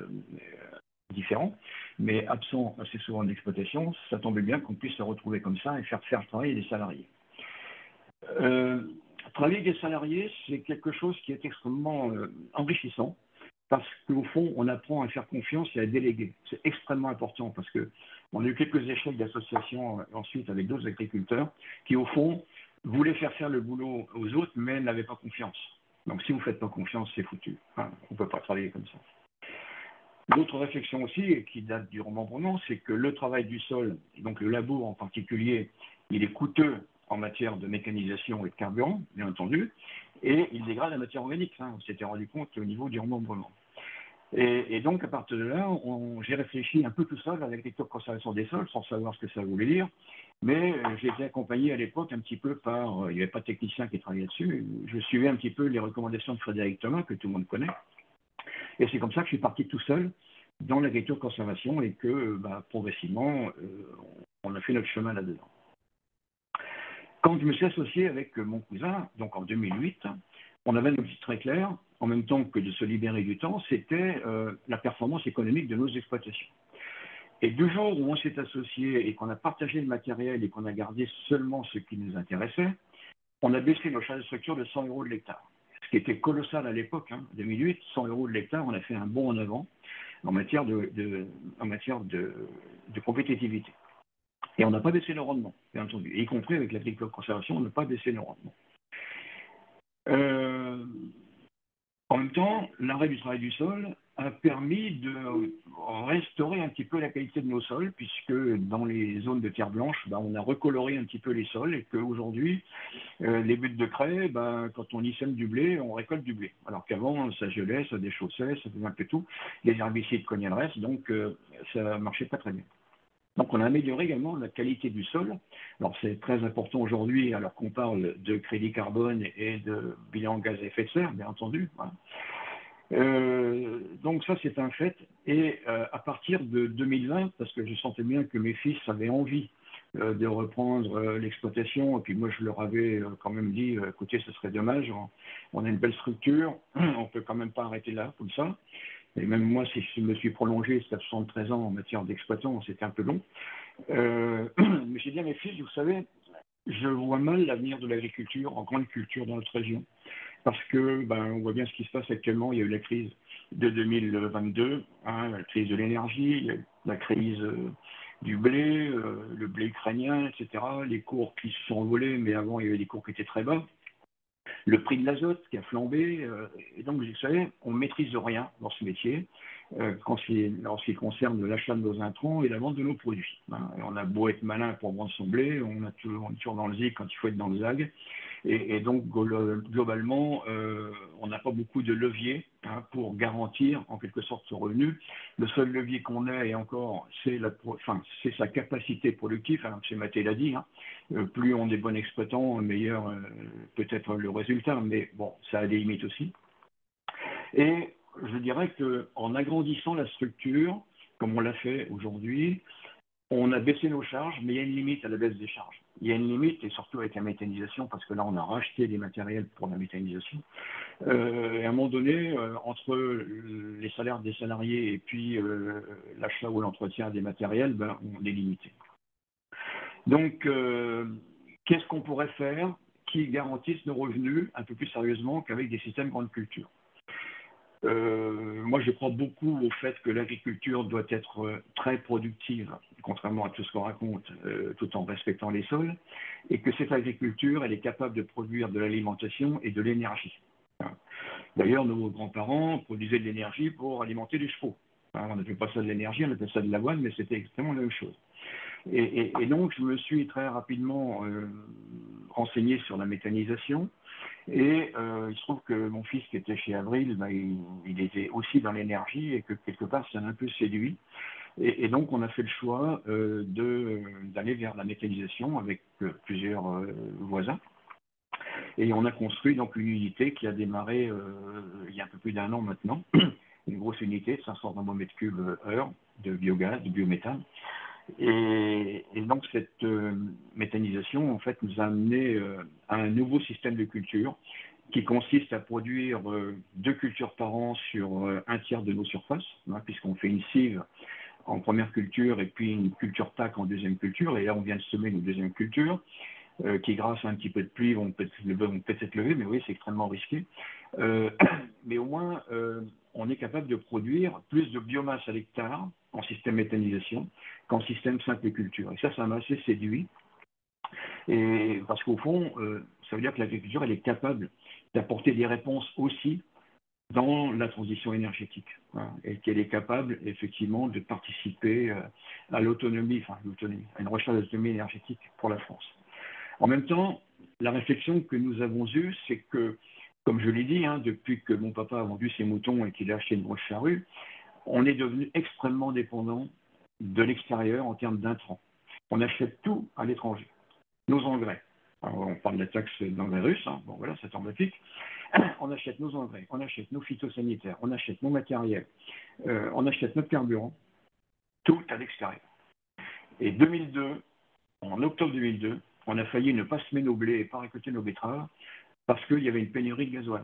différents, mais absents assez souvent d'exploitation, ça tombait bien qu'on puisse se retrouver comme ça et faire travailler des salariés. Travailler avec des salariés, c'est quelque chose qui est extrêmement enrichissant parce qu'au fond, on apprend à faire confiance et à déléguer. C'est extrêmement important parce qu'on a eu quelques échecs d'association ensuite avec d'autres agriculteurs qui, au fond, voulaient faire le boulot aux autres, mais n'avaient pas confiance. Donc, si vous ne faites pas confiance, c'est foutu. On ne peut pas travailler comme ça. L'autre réflexion aussi, et qui date du remembrement, c'est que le travail du sol, donc le labour en particulier, il est coûteux en matière de mécanisation et de carburant, bien entendu, et il dégrade la matière organique. On s'était rendu compte au niveau du remembrement. Et donc, à partir de là, j'ai réfléchi un peu tout seul avec les techniques de conservation des sols, sans savoir ce que ça voulait dire, mais j'ai été accompagné à l'époque un petit peu par, il n'y avait pas de technicien qui travaillait dessus, je suivais un petit peu les recommandations de Frédéric Thomas, que tout le monde connaît, et c'est comme ça que je suis parti tout seul dans l'agriculture conservation et que progressivement, on a fait notre chemin là-dedans. Quand je me suis associé avec mon cousin, donc en 2008, on avait un objectif très clair, en même temps que de se libérer du temps, c'était la performance économique de nos exploitations. Et du jour où on s'est associé et qu'on a partagé le matériel et qu'on a gardé seulement ce qui nous intéressait, on a baissé nos charges de structure de 100 € de l'hectare. Ce qui était colossal à l'époque, 2008, 100 € de l'hectare, on a fait un bond en avant en matière de compétitivité. Et on n'a pas baissé le rendement, bien entendu. Et y compris avec l'agriculture de conservation, on n'a pas baissé le rendement. En même temps, l'arrêt du travail du sol a permis de restaurer un petit peu la qualité de nos sols, puisque dans les zones de terre blanche, on a recoloré un petit peu les sols et qu'aujourd'hui, les buttes de craie, quand on y sème du blé, on récolte du blé. Alors qu'avant, ça gelait, ça déchaussait, ça faisait un peu tout. Les herbicides cognaient le reste, donc ça marchait pas très bien. Donc on a amélioré également la qualité du sol. Alors c'est très important aujourd'hui, alors qu'on parle de crédit carbone et de bilan gaz à effet de serre, bien entendu. Voilà. Donc ça c'est un fait. Et à partir de 2020, parce que je sentais bien que mes fils avaient envie de reprendre l'exploitation, et puis moi je leur avais quand même dit, écoutez, ce serait dommage, on a une belle structure, on peut quand même pas arrêter là comme ça. Et même moi, si je me suis prolongé jusqu'à 73 ans en matière d'exploitant, c'était un peu long. Mais j'ai dit à mes fils, vous savez, je vois mal l'avenir de l'agriculture en grande culture dans notre région. Parce que, on voit bien ce qui se passe actuellement. Il y a eu la crise de 2022, la crise de l'énergie, la crise du blé, le blé ukrainien, etc. Les cours qui se sont envolés, mais avant, il y avait des cours qui étaient très bas. Le prix de l'azote qui a flambé. Et donc, vous savez, on ne maîtrise rien dans ce métier en ce qui concerne l'achat de nos intrants et la vente de nos produits. Et on a beau être malin pour vendre son blé, on est toujours dans le zig quand il faut être dans le zag. Et donc, globalement, on n'a pas beaucoup de levier pour garantir en quelque sorte ce revenu. Le seul levier qu'on a, et encore, c'est sa capacité productive. M. Maté l'a dit, plus on est bon exploitant, meilleur peut-être le résultat, mais bon, ça a des limites aussi. Et je dirais qu'en agrandissant la structure, comme on l'a fait aujourd'hui, on a baissé nos charges, mais il y a une limite à la baisse des charges. Il y a une limite, et surtout avec la méthanisation, parce que là, on a racheté des matériels pour la méthanisation. Et à un moment donné, entre les salaires des salariés et puis l'achat ou l'entretien des matériels, on est limité. Donc, qu'est-ce qu'on pourrait faire qui garantisse nos revenus un peu plus sérieusement qu'avec des systèmes grande culture? Moi, je crois beaucoup au fait que l'agriculture doit être très productive, contrairement à tout ce qu'on raconte, tout en respectant les sols, et que cette agriculture, elle est capable de produire de l'alimentation et de l'énergie. D'ailleurs, nos grands-parents produisaient de l'énergie pour alimenter les chevaux. On n'appelait pas ça de l'énergie, on appelait ça de l'avoine, mais c'était exactement la même chose. Et donc, je me suis très rapidement renseigné sur la méthanisation. Et il se trouve que mon fils qui était chez Avril, il était aussi dans l'énergie et que quelque part, ça m'a un peu séduit. Et donc, on a fait le choix d'aller vers la méthanisation avec plusieurs voisins. Et on a construit donc une unité qui a démarré il y a un peu plus d'un an maintenant, une grosse unité de 500 m3/h de biogaz, de biométhane. Et donc cette méthanisation en fait nous a amené à un nouveau système de culture qui consiste à produire 2 cultures par an sur un tiers de nos surfaces, puisqu'on fait une cive en première culture et puis une culture TAC en deuxième culture. Et là on vient de semer une deuxième culture qui grâce à un petit peu de pluie vont peut-être être levées, mais oui c'est extrêmement risqué. Mais au moins on est capable de produire plus de biomasse à l'hectare en système méthanisation qu'en système simple culture. Et ça m'a assez séduit. Et parce qu'au fond, ça veut dire que l'agriculture, elle est capable d'apporter des réponses aussi dans la transition énergétique. Et qu'elle est capable, effectivement, de participer à l'autonomie, à une recherche d'autonomie énergétique pour la France. En même temps, la réflexion que nous avons eue, c'est que, comme je l'ai dit, depuis que mon papa a vendu ses moutons et qu'il a acheté une grosse charrue, on est devenu extrêmement dépendant de l'extérieur en termes d'intrants. On achète tout à l'étranger. Nos engrais. Alors, on parle de la taxe d'engrais russe, bon voilà, c'est emblématique. On achète nos engrais, on achète nos phytosanitaires, on achète nos matériels, on achète notre carburant, tout à l'extérieur. Et 2002, en octobre 2002, on a failli ne pas semer nos blés et pas récolter nos betteraves parce qu'il y avait une pénurie de gasoil.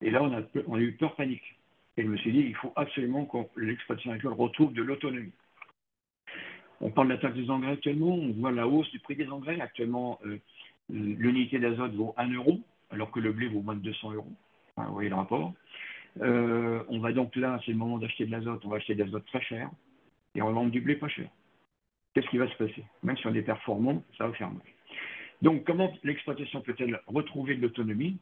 Et là, on a eu peur panique. Et je me suis dit, il faut absolument que l'exploitation agricole retrouve de l'autonomie. On parle de la taxe des engrais actuellement, on voit la hausse du prix des engrais. Actuellement, l'unité d'azote vaut 1 euro, alors que le blé vaut moins de 200 euros. Vous voyez le rapport. On va donc là, c'est le moment d'acheter de l'azote, on va acheter de l'azote très cher, et on va vendre du blé pas cher. Qu'est-ce qui va se passer? Même si on est performant, ça va faire mal. Donc, comment l'exploitation peut-elle retrouver de l'autonomie?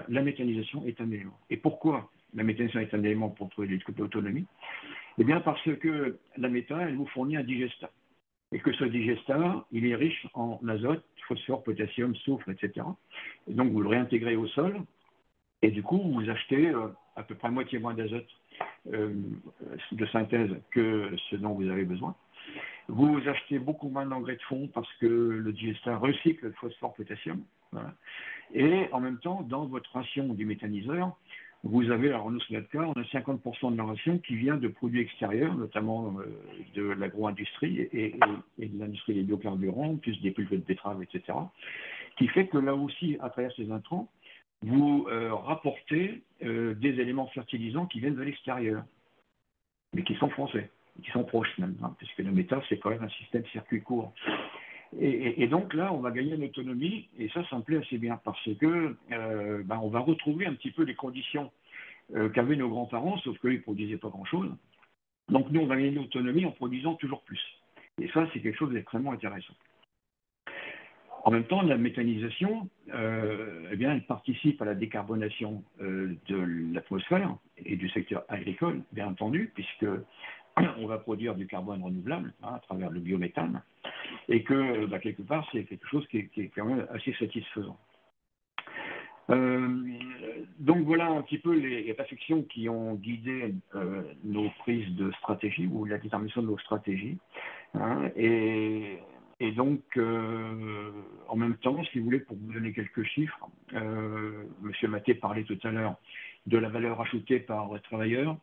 La méthanisation est un élément. Et pourquoi la méthanisation est un élément pour trouver des trucs d'autonomie? Eh bien, parce que la méthane, elle vous fournit un digestat. Et que ce digestat, il est riche en azote, phosphore, potassium, soufre, etc. Et donc, vous le réintégrez au sol, et du coup, vous achetez à peu près moitié moins d'azote de synthèse que ce dont vous avez besoin. Vous achetez beaucoup moins d'engrais de fond parce que le digestat recycle le phosphore, potassium. Voilà. Et en même temps, dans votre ration du méthaniseur, vous avez, alors nous, c'est notre cas, on a 50% de la ration qui vient de produits extérieurs, notamment de l'agro-industrie et de l'industrie des biocarburants, plus des pulves de betterave, etc. Qui fait que là aussi, à travers ces intrants, vous rapportez des éléments fertilisants qui viennent de l'extérieur, mais qui sont français, qui sont proches même, hein, puisque le méthane, c'est quand même un système circuit court. Et donc là, on va gagner en autonomie, et ça me plaît assez bien, parce que on va retrouver un petit peu les conditions qu'avaient nos grands-parents, sauf qu'eux, ils ne produisaient pas grand-chose. Donc nous, on va gagner en autonomie en produisant toujours plus. Et ça, c'est quelque chose d'extrêmement intéressant. En même temps, la méthanisation, elle participe à la décarbonation de l'atmosphère et du secteur agricole, bien entendu, puisque on va produire du carbone renouvelable à travers le biométhane, et que quelque part, c'est quelque chose qui est quand même assez satisfaisant. Donc voilà un petit peu les réflexions qui ont guidé nos prises de stratégie ou la détermination de nos stratégies. Hein, et donc, en même temps, si vous voulez, pour vous donner quelques chiffres, M. Maté parlait tout à l'heure de la valeur ajoutée par travailleur.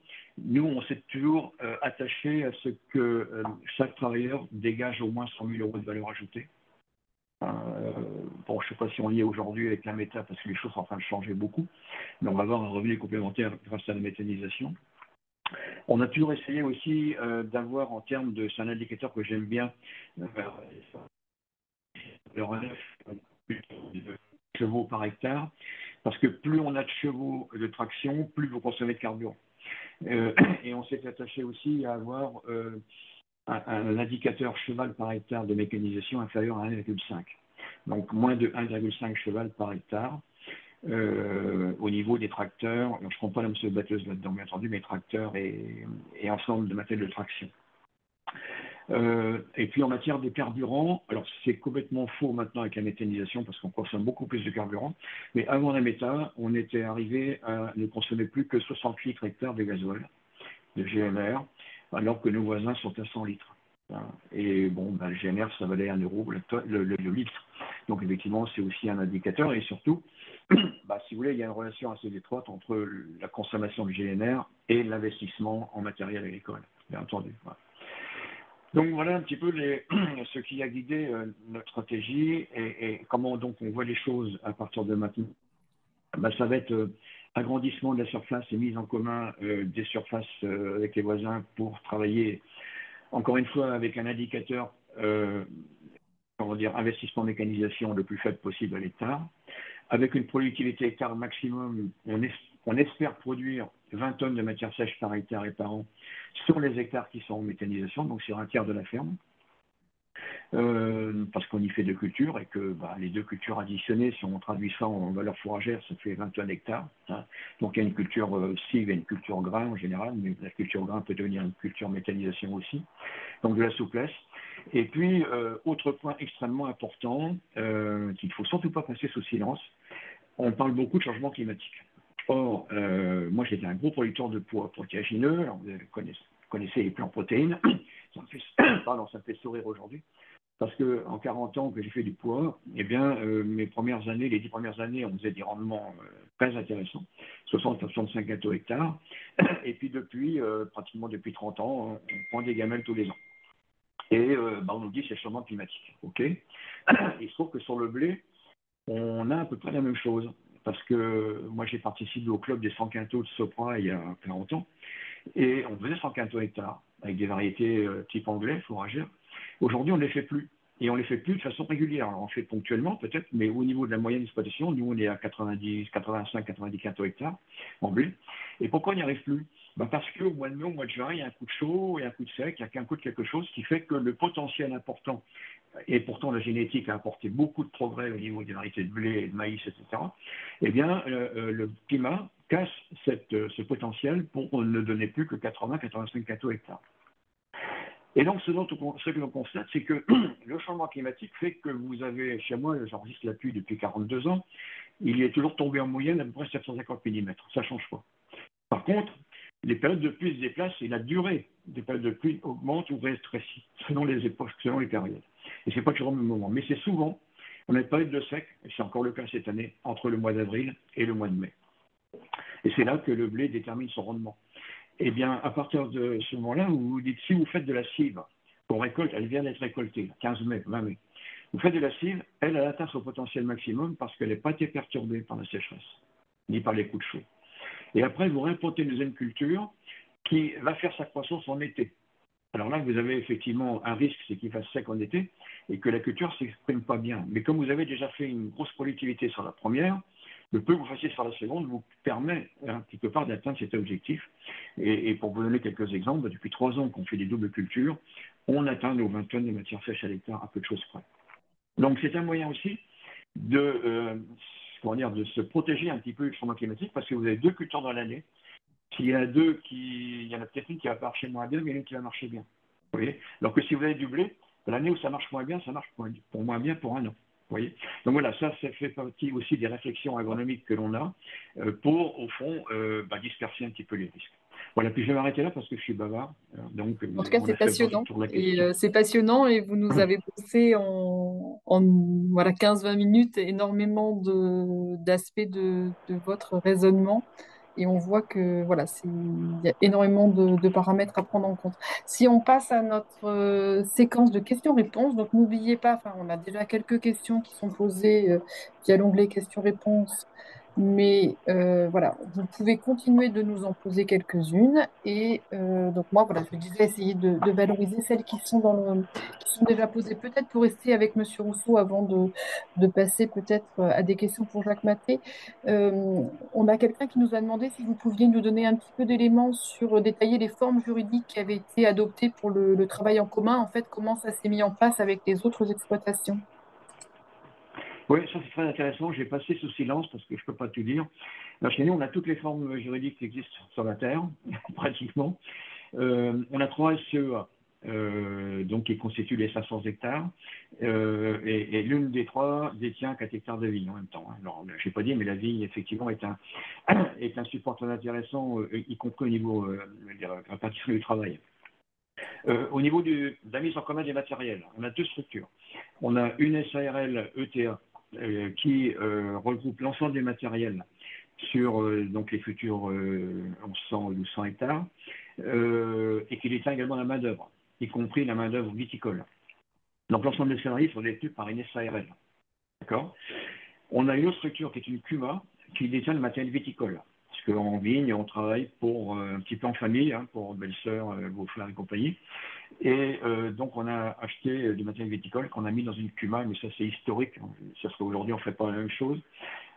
Nous, on s'est toujours attaché à ce que chaque travailleur dégage au moins 100 000 € de valeur ajoutée. Bon, je ne sais pas si on y est aujourd'hui avec la méta, parce que les choses sont en train de changer beaucoup, mais on va avoir un revenu complémentaire grâce à la méthanisation. On a toujours essayé aussi d'avoir en termes de, c'est un indicateur que j'aime bien, le relève de chevaux par hectare, parce que plus on a de chevaux de traction, plus vous consommez de carburant. Et on s'est attaché aussi à avoir un indicateur cheval par hectare de mécanisation inférieur à 1,5. Donc moins de 1,5 cheval par hectare. Au niveau des tracteurs, je ne compte pas la monsieur batteuse là-dedans, bien entendu, mais tracteurs et ensemble de matériel de traction. Et puis en matière de carburant, alors c'est complètement faux maintenant avec la méthanisation parce qu'on consomme beaucoup plus de carburant, mais avant la méta, on était arrivé à ne consommer plus que 60 litres hectares de gasoil, de GNR, alors que nos voisins sont à 100 litres. Et bon, le GNR, ça valait 1 € le litre. Donc effectivement, c'est aussi un indicateur. Et surtout, si vous voulez, il y a une relation assez étroite entre la consommation de GNR et l'investissement en matériel agricole, bien entendu. Voilà. Donc voilà un petit peu ce qui a guidé notre stratégie et comment donc on voit les choses à partir de maintenant. Ça va être agrandissement de la surface et mise en commun des surfaces avec les voisins pour travailler, encore une fois, avec un indicateur, investissement en mécanisation le plus faible possible à l'hectare. Avec une productivité hectare maximum, on espère produire 20 tonnes de matière sèche par hectare et par an sur les hectares qui sont en méthanisation, donc sur un tiers de la ferme. Parce qu'on y fait 2 cultures et que les 2 cultures additionnées, si on traduit ça en valeur fourragère, ça fait 20 tonnes hectares. Hein. Donc il y a une culture cive et une culture grain en général, mais la culture grain peut devenir une culture méthanisation aussi. Donc de la souplesse. Et puis, autre point extrêmement important, qu'il ne faut surtout pas passer sous silence, on parle beaucoup de changement climatique. Or, moi j'étais un gros producteur de poids protéagineux, alors vous connaissez les plans protéines, ça me fait sourire aujourd'hui. Parce qu'en 40 ans que j'ai fait du poids, eh bien, les 10 premières années, on faisait des rendements très intéressants, 60 à 65 gâteaux hectares. Et puis pratiquement depuis 30 ans, on prend des gamelles tous les ans. Et on nous dit c'est le changement climatique. OK. Il se trouve que sur le blé, on a à peu près la même chose. Parce que moi, j'ai participé au club des 100 quintaux de Sopra il y a 40 ans. Et on faisait 100 quintaux hectares, avec des variétés type anglais, fourragères. Aujourd'hui, on ne les fait plus. Et on ne les fait plus de façon régulière. Alors, on fait ponctuellement, peut-être, mais au niveau de la moyenne d'exploitation, nous, on est à 90, 85, 90 quintaux hectares en blé. Et pourquoi on n'y arrive plus? Parce qu'au mois de mai, au mois de juin, il y a un coup de chaud, il y a un coup de sec, il y a un coup de quelque chose qui fait que le potentiel important et pourtant la génétique a apporté beaucoup de progrès au niveau des variétés de blé et de maïs, etc., eh bien, le climat casse ce potentiel pour ne donner plus que 80-85 cathos hectares. Et donc, ce que l'on constate, c'est que le changement climatique fait que vous avez, chez moi, j'enregistre la pluie depuis 42 ans, il est toujours tombé en moyenne à peu près 750 mm. Ça ne change pas. Par contre, les périodes de pluie se déplacent et la durée des périodes de pluie augmente ou rétrécit selon les époques, selon les périodes. Et ce n'est pas toujours au même moment. Mais c'est souvent, on a une période de sec, et c'est encore le cas cette année, entre le mois d'avril et le mois de mai. Et c'est là que le blé détermine son rendement. Eh bien, à partir de ce moment-là, vous vous dites, si vous faites de la cive, qu'on récolte, elle vient d'être récoltée, 15 mai, 20 mai, vous faites de la cive, elle atteint son potentiel maximum parce qu'elle n'a pas été perturbée par la sécheresse, ni par les coups de chaud. Et après, vous réimplantez une deuxième culture qui va faire sa croissance en été. Alors là, vous avez effectivement un risque, c'est qu'il fasse sec en été et que la culture ne s'exprime pas bien. Mais comme vous avez déjà fait une grosse productivité sur la première, le peu que vous fassiez sur la seconde vous permet, quelque part, d'atteindre cet objectif. Et pour vous donner quelques exemples, depuis 3 ans qu'on fait des doubles cultures, on atteint nos 20 tonnes de matière sèche à l'hectare à peu de choses près. Donc c'est un moyen aussi de se protéger un petit peu du changement climatique parce que vous avez 2 cultures dans l'année. S'il y en a il y en a peut-être une qui va marcher moins bien, mais une qui va marcher bien. Vous voyez. Alors que si vous avez du blé, l'année où ça marche moins bien, ça marche pour moins bien pour un an. Vous voyez. Donc voilà, ça fait partie aussi des réflexions agronomiques que l'on a pour, au fond, disperser un petit peu les risques. Voilà, puis je vais m'arrêter là parce que je suis bavard. Donc, En tout cas, on c'est a fait le passionnant. tour de la Et question. c'est passionnant et vous nous avez poussé en voilà, 15-20 minutes énormément d'aspects de votre raisonnement. Et on voit que voilà, il y a énormément de paramètres à prendre en compte. Si on passe à notre séquence de questions-réponses, donc n'oubliez pas, enfin, on a déjà quelques questions qui sont posées via l'onglet questions-réponses. Mais voilà, vous pouvez continuer de nous en poser quelques-unes. Et donc moi, voilà, je disais essayer de valoriser celles qui sont qui sont déjà posées, peut-être pour rester avec Monsieur Rousseau avant de passer peut-être à des questions pour Jacques Maté. On a quelqu'un qui nous a demandé si vous pouviez nous donner un petit peu d'éléments sur détailler les formes juridiques qui avaient été adoptées pour le travail en commun. En fait, comment ça s'est mis en place avec les autres exploitations. Oui, ça c'est très intéressant. J'ai passé sous silence parce que je ne peux pas tout dire. Là, chez nous, on a toutes les formes juridiques qui existent sur la Terre, pratiquement. On a 3 SCEA, donc qui constituent les 500 hectares, et l'une des 3 détient 4 hectares de vigne en même temps. Alors, je n'ai pas dit, mais la vigne, effectivement, est un support très intéressant, y compris au niveau de la répartition du travail. Au niveau de la mise en commun des matériels, on a 2 structures. On a une SARL ETA qui regroupe l'ensemble des matériels sur donc les futurs 1100 ou 1200 hectares et qui détient également la main-d'œuvre, y compris la main-d'œuvre viticole. Donc l'ensemble des salariés sont détenus par une SARL. D'accord. On a une autre structure qui est une CUMA qui détient le matériel viticole. Parce qu'en vigne, on travaille pour un petit peu en famille, pour belle-sœur, beau-frère et compagnie. Et donc, on a acheté du matériel viticole qu'on a mis dans une CUMA, mais ça, c'est historique. Sauf qu'aujourd'hui, on ne fait pas la même chose.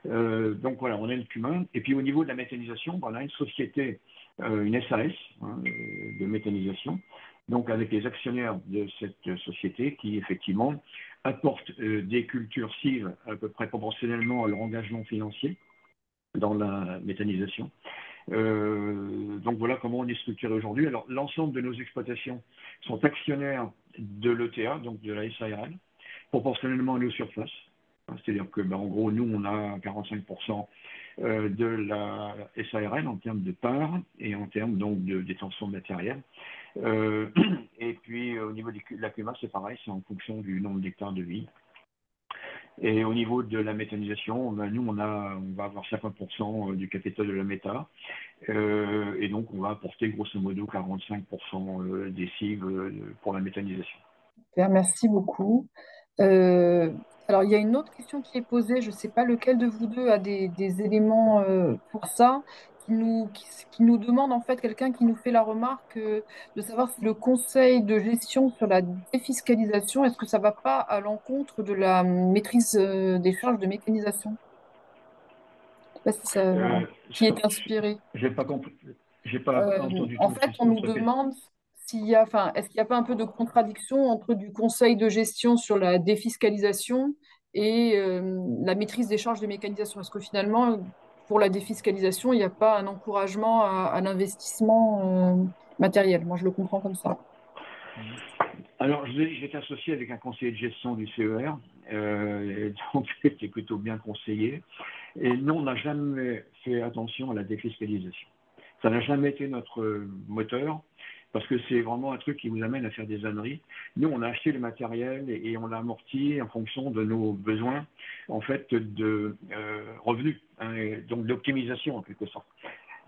Donc, voilà, on a une CUMA. Et puis, au niveau de la méthanisation, on a une société, une SAS de méthanisation, donc avec les actionnaires de cette société qui, effectivement, apportent des cultures cives à peu près proportionnellement à leur engagement financier dans la méthanisation. Donc voilà comment on est structuré aujourd'hui. Alors l'ensemble de nos exploitations sont actionnaires de l'ETA, donc de la SARL, proportionnellement à nos surfaces. C'est-à-dire que, en gros, nous, on a 45% de la SARL en termes de parts et en termes donc de détention de matériel. Et puis au niveau de la CUMA, c'est pareil, c'est en fonction du nombre d'hectares de vie. Et au niveau de la méthanisation, nous, on va avoir 50% du capital de la méta. Et donc, on va apporter grosso modo 45% des cibles pour la méthanisation. Super, merci beaucoup. Euh, alors, il y a une autre question qui est posée, je ne sais pas lequel de vous deux a des éléments pour ça, qui nous demande en fait, quelqu'un qui nous fait la remarque de savoir si le conseil de gestion sur la défiscalisation, est-ce que ça ne va pas à l'encontre de la maîtrise des charges de mécanisation? Je ne sais pas si ça, Euh, qui est inspiré. j'ai pas compris, j'ai pas entendu En tout fait, on nous votre question. demande s'il y a, enfin, est-ce qu'il n'y a pas un peu de contradiction entre du conseil de gestion sur la défiscalisation et la maîtrise des charges de mécanisation? Est-ce que finalement, pour la défiscalisation, il n'y a pas un encouragement à l'investissement matériel? Moi, je le comprends comme ça. Alors, j'étais associé avec un conseiller de gestion du CER, et donc j'étais plutôt bien conseillé. Et nous, on n'a jamais fait attention à la défiscalisation. Ça n'a jamais été notre moteur, parce que c'est vraiment un truc qui vous amène à faire des âneries. Nous, on a acheté le matériel et on l'a amorti en fonction de nos besoins, en fait, de revenus, hein, et donc d'optimisation en quelque sorte.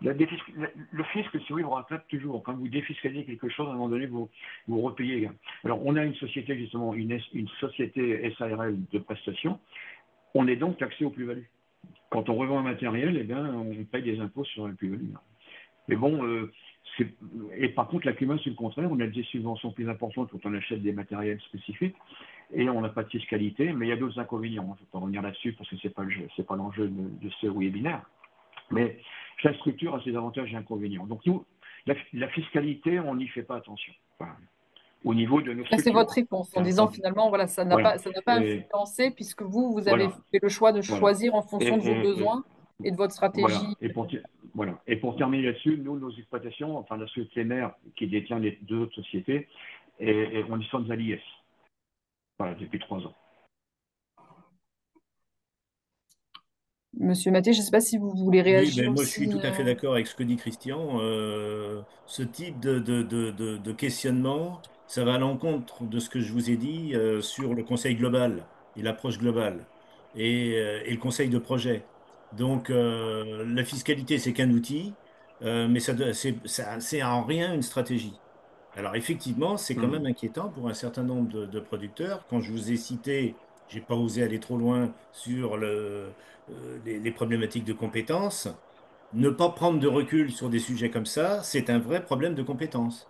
Le fisc, si vous voulez, vous rattrape toujours. Quand vous défiscalisez quelque chose, à un moment donné, vous repayez. Alors, on a une société, justement, une société SARL de prestation. On est donc taxé aux plus-values. Quand on revend un matériel, eh bien, on paye des impôts sur la plus-value. Mais bon, et par contre, la climat, c'est le contraire. On a des subventions plus importantes quand on achète des matériels spécifiques et on n'a pas de fiscalité. Mais il y a d'autres inconvénients. Je ne vais pas revenir là-dessus parce que c'est pas l'enjeu de ce webinaire. Mais chaque structure a ses avantages et inconvénients. Donc nous, la fiscalité, on n'y fait pas attention. Enfin, au niveau de nos Ça, c'est votre structures, réponse en bien disant entendu. finalement, voilà, Voilà. ça n'a pas Et influencé puisque vous avez voilà. fait le choix de Voilà. choisir en Et, fonction de vos et- et- besoins et de votre voilà. stratégie. Voilà. Et pour terminer là-dessus, nous, nos exploitations, enfin la société mère qui détient les deux autres sociétés, et on y sommes à l'IS. Voilà, depuis 3 ans. Monsieur Maté, je ne sais pas si vous voulez Oui, réagir mais moi je aussi. suis tout à fait d'accord avec ce que dit Christian. Ce type de questionnement, ça va à l'encontre de ce que je vous ai dit sur le conseil global et l'approche globale et le conseil de projet. Donc la fiscalité, c'est qu'un outil, mais c'est en rien une stratégie. Alors effectivement, c'est quand Mmh. même inquiétant pour un certain nombre de producteurs. Quand je vous ai cité, j'ai pas osé aller trop loin sur les problématiques de compétences. Ne pas prendre de recul sur des sujets comme ça, c'est un vrai problème de compétences.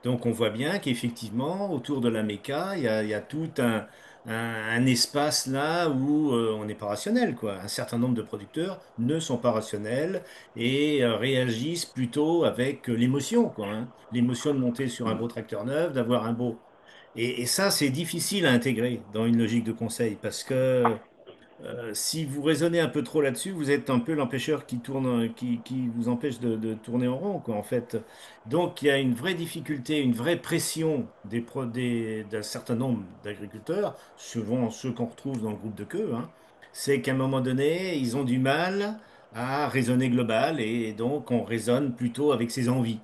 Donc on voit bien qu'effectivement, autour de la méca, il y a tout un espace là où on n'est pas rationnel, quoi. Un certain nombre de producteurs ne sont pas rationnels et réagissent plutôt avec l'émotion, quoi, hein. L'émotion de monter sur un beau tracteur neuf, d'avoir un beau... Et ça, c'est difficile à intégrer dans une logique de conseil parce que si vous raisonnez un peu trop là-dessus, vous êtes un peu l'empêcheur qui tourne, qui vous empêche de tourner en rond, quoi, en fait. Donc, il y a une vraie difficulté, une vraie pression d'un certain nombre d'agriculteurs, souvent ceux qu'on retrouve dans le groupe de queue, hein. C'est qu'à un moment donné, ils ont du mal à raisonner global et donc on raisonne plutôt avec ses envies.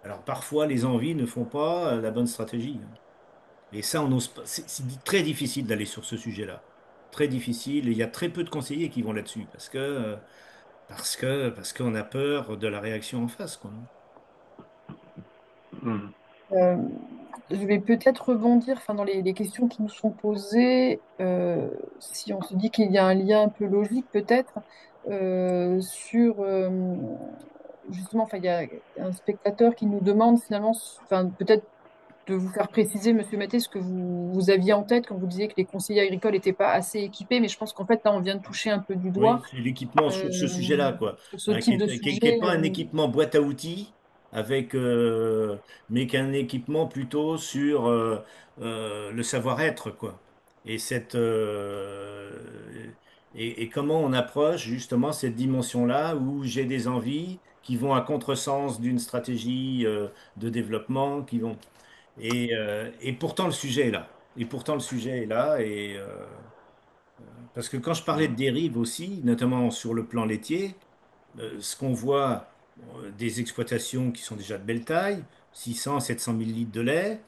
Alors, parfois, les envies ne font pas la bonne stratégie, hein. Et ça, on n'ose pas. C'est très difficile d'aller sur ce sujet-là. Très difficile. Et il y a très peu de conseillers qui vont là-dessus parce qu'on a peur de la réaction en face, quoi. Mmh. Euh, je vais peut-être rebondir enfin, dans les questions qui nous sont posées. Si on se dit qu'il y a un lien un peu logique, peut-être, sur justement, enfin, il y a un spectateur qui nous demande finalement, enfin, peut-être de vous faire préciser, Monsieur Mathé, ce que vous aviez en tête quand vous disiez que les conseillers agricoles n'étaient pas assez équipés, mais je pense qu'en fait, là, on vient de toucher un peu du doigt Oui, c'est l'équipement sur ce sujet-là, quoi. sur ce type de Qui est sujet. pas un équipement boîte à outils, avec, mais qu'un équipement plutôt sur le savoir-être, quoi. Et, et comment on approche justement cette dimension-là où j'ai des envies qui vont à contresens d'une stratégie de développement, qui vont... et pourtant le sujet est là. Et pourtant le sujet est là. Parce que quand je parlais de Mmh. dérive aussi, notamment sur le plan laitier, ce qu'on voit, des exploitations qui sont déjà de belle taille, 600, 700 000 litres de lait,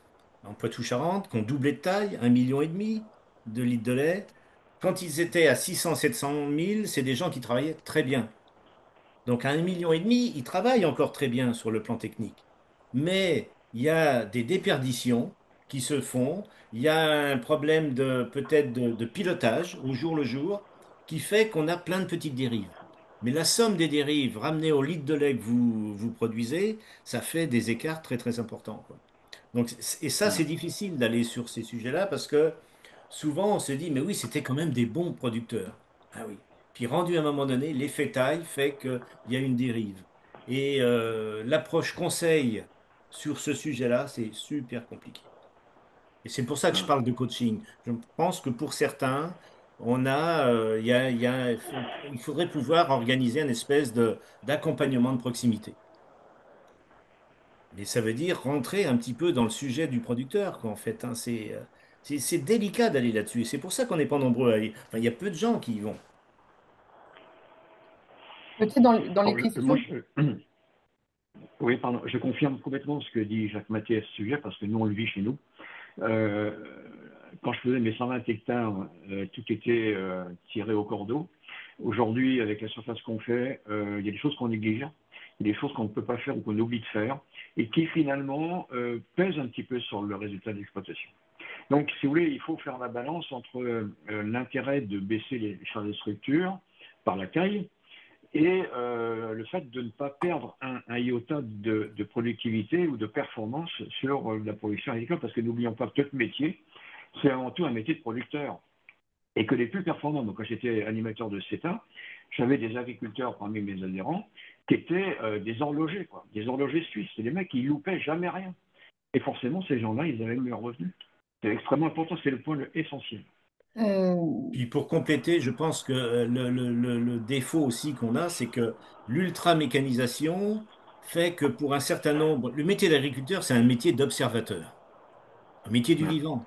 en Poitou-Charentes, qui ont doublé de taille, 1,5 million de litres de lait. Quand ils étaient à 600, 700 000, c'est des gens qui travaillaient très bien. Donc à 1,5 million, ils travaillent encore très bien sur le plan technique. Mais il y a des déperditions qui se font. Il y a un problème de peut-être de pilotage au jour le jour qui fait qu'on a plein de petites dérives. Mais la somme des dérives ramenées au litre de lait que vous produisez, ça fait des écarts très très importants, quoi. Donc, et ça, c'est difficile d'aller sur ces sujets-là parce que souvent on se dit, mais oui, c'était quand même des bons producteurs. Ah oui. Puis rendu à un moment donné, l'effet taille fait qu'il y a une dérive. Et l'approche conseil sur ce sujet-là, c'est super compliqué. Et c'est pour ça que je Ah. parle de coaching. Je pense que pour certains, on a, il faudrait pouvoir organiser une espèce d'accompagnement de proximité. Mais ça veut dire rentrer un petit peu dans le sujet du producteur, quoi, en fait, hein. C'est délicat d'aller là-dessus. Et c'est pour ça qu'on n'est pas nombreux à y... Enfin, il y a peu de gens qui y vont. Peut-être dans les Alors, moi, questions. oui, pardon, je confirme complètement ce que dit Jacques Mathieu à ce sujet, parce que nous, on le vit chez nous. Euh, Quand je faisais mes 120 hectares, tout était tiré au cordeau. Aujourd'hui, avec la surface qu'on fait, il y a des choses qu'on néglige, il y a des choses qu'on ne peut pas faire ou qu'on oublie de faire, et qui finalement pèsent un petit peu sur le résultat de l'exploitation. Donc, si vous voulez, il faut faire la balance entre l'intérêt de baisser les charges de structure par la taille et le fait de ne pas perdre un iota de productivité ou de performance sur la production agricole, parce que n'oublions pas que notre métier, c'est avant tout un métier de producteur. Et que les plus performants, donc quand j'étais animateur de CETA, j'avais des agriculteurs parmi mes adhérents qui étaient des horlogers, quoi, des horlogers suisses. C'est des mecs qui loupaient jamais rien. Et forcément, ces gens-là, ils avaient le meilleur revenu. C'est extrêmement important, c'est le point essentiel. euh, Puis pour compléter, je pense que le défaut aussi qu'on a, c'est que l'ultra-mécanisation fait que pour un certain nombre, le métier d'agriculteur, c'est un métier d'observateur, un métier du Ouais. vivant.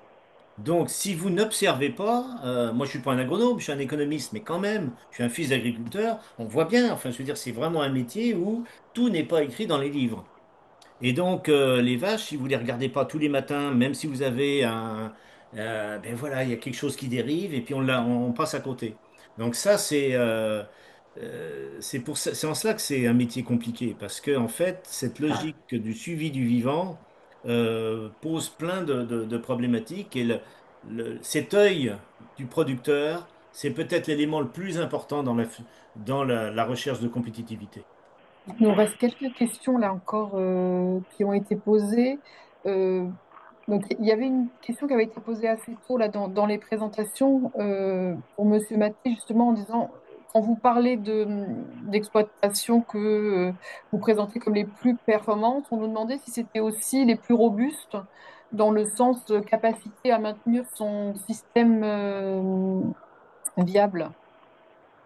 Donc, si vous n'observez pas, moi je suis pas un agronome, je suis un économiste, mais quand même, je suis un fils d'agriculteur, on voit bien, enfin je veux dire, c'est vraiment un métier où tout n'est pas écrit dans les livres. Et donc, les vaches, si vous les regardez pas tous les matins, même si vous avez ben voilà, il y a quelque chose qui dérive et puis on passe à côté. Donc ça, c'est pour ça, c'est en cela que c'est un métier compliqué parce que en fait, cette logique du suivi du vivant pose plein de problématiques et cet œil du producteur, c'est peut-être l'élément le plus important dans la recherche de compétitivité. Il nous reste quelques questions là encore qui ont été posées. Euh, donc, il y avait une question qui avait été posée assez tôt là, dans les présentations pour Monsieur Maté, justement en disant, quand vous parlez d'exploitation que vous présentez comme les plus performantes, on nous demandait si c'était aussi les plus robustes dans le sens capacité à maintenir son système viable.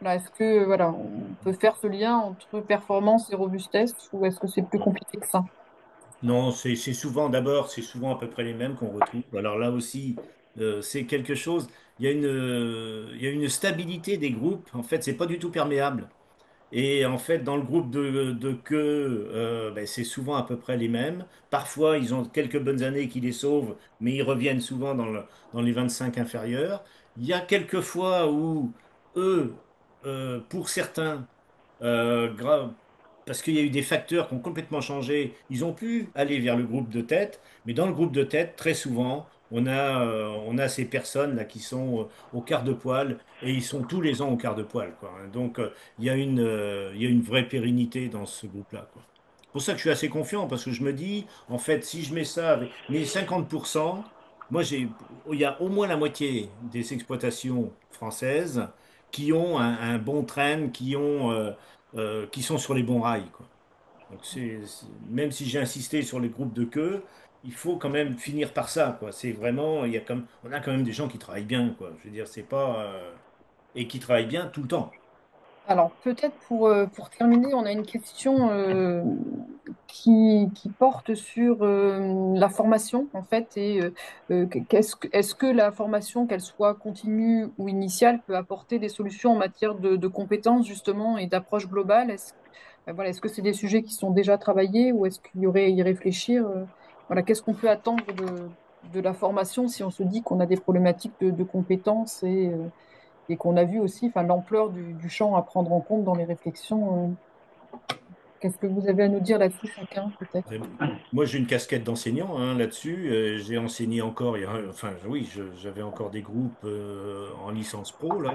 Là, est-ce que voilà, on peut faire ce lien entre performance et robustesse ou est-ce que c'est plus compliqué que ça? Non, c'est souvent, d'abord, c'est souvent à peu près les mêmes qu'on retrouve. Alors là aussi, c'est quelque chose, il y a une stabilité des groupes. En fait, c'est pas du tout perméable. Et en fait, dans le groupe de queue, ben, c'est souvent à peu près les mêmes. Parfois, ils ont quelques bonnes années qui les sauvent, mais ils reviennent souvent dans les 25 inférieurs. Il y a quelques fois où eux, pour certains, parce qu'il y a eu des facteurs qui ont complètement changé. Ils ont pu aller vers le groupe de tête, mais dans le groupe de tête, très souvent, on a ces personnes là qui sont au quart de poil et ils sont tous les ans au quart de poil, quoi, hein. Donc, il y a une vraie pérennité dans ce groupe-là, quoi. C'est pour ça que je suis assez confiant parce que je me dis, en fait, si je mets ça avec mes 50%, il y a au moins la moitié des exploitations françaises qui ont un bon train, qui sont sur les bons rails, quoi. Donc même si j'ai insisté sur les groupes de queue, il faut quand même finir par ça, quoi. C'est vraiment, on a quand même des gens qui travaillent bien, quoi. Je veux dire, c'est pas et qui travaillent bien tout le temps. Alors, peut-être pour terminer, on a une question qui porte sur la formation, en fait, et est-ce que la formation, qu'elle soit continue ou initiale, peut apporter des solutions en matière de compétences, justement, et d'approche globale? Voilà, est-ce que c'est des sujets qui sont déjà travaillés ou est-ce qu'il y aurait à y réfléchir? Voilà, qu'est-ce qu'on peut attendre de la formation si on se dit qu'on a des problématiques de compétences et qu'on a vu aussi enfin, l'ampleur du champ à prendre en compte dans les réflexions. Qu'est-ce que vous avez à nous dire là-dessus, chacun, peut-être? Mais moi, j'ai une casquette d'enseignant, hein, là-dessus. J'ai enseigné encore, enfin, oui, j'avais encore des groupes en licence pro, là,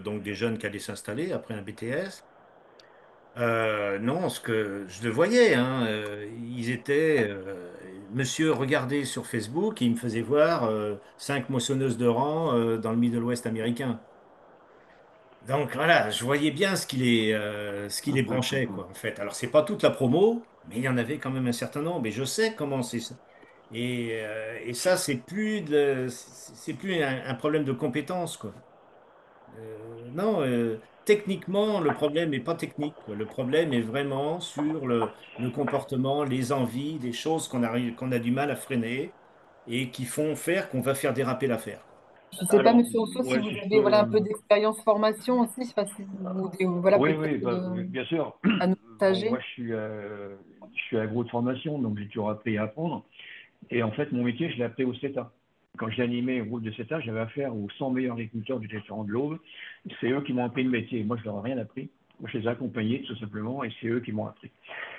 donc des jeunes qui allaient s'installer après un BTS. Non, ce que je le voyais, hein, ils étaient. Monsieur regardait sur Facebook et il me faisait voir 5 moissonneuses de rang dans le Middle West américain. Donc voilà, je voyais bien ce qui les branchait, quoi, en fait. Alors, c'est pas toute la promo, mais il y en avait quand même un certain nombre. Et je sais comment c'est ça. Et ça, c'est plus un problème de compétence, quoi. Non, techniquement, le problème n'est pas technique, quoi. Le problème est vraiment sur le comportement, les envies, des choses qu'on a du mal à freiner et qui font faire qu'on va faire déraper l'affaire. Je ne sais pas, Alors, Monsieur Rousseau, si ouais, vous si je avez voilà, peux. un peu d'expérience formation aussi, je sais pas si vous, voilà, Oui, peut-être oui, bah, bien sûr. à nous Bon, moi, partager. je suis agro de formation, donc j'ai toujours appris à apprendre. Et en fait, mon métier, je l'ai appris au CETA. Quand j'ai animé le groupe de CETA, j'avais affaire aux 100 meilleurs agriculteurs du territoire de l'Aube. C'est eux qui m'ont appris le métier. Moi, je leur ai rien appris. Moi, je les ai accompagnés, tout simplement, et c'est eux qui m'ont appris.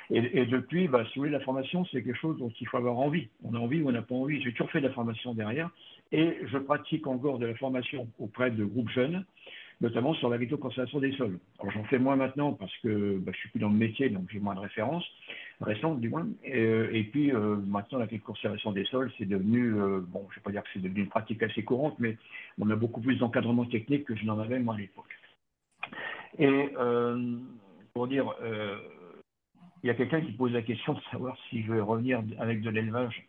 Et depuis, bah, si vous voulez, la formation, c'est quelque chose dont il faut avoir envie. On a envie ou on n'a pas envie. J'ai toujours fait de la formation derrière. Et je pratique encore de la formation auprès de groupes jeunes, notamment sur l'agriculture-conservation des sols. Alors j'en fais moins maintenant parce que bah, je suis plus dans le métier, donc j'ai moins de références, récentes du moins. Et puis maintenant, l'agriculture-conservation des sols, c'est devenu, bon, je ne vais pas dire que c'est devenu une pratique assez courante, mais on a beaucoup plus d'encadrement technique que je n'en avais moi à l'époque. Et pour dire, il y a quelqu'un qui pose la question de savoir si je vais revenir avec de l'élevage.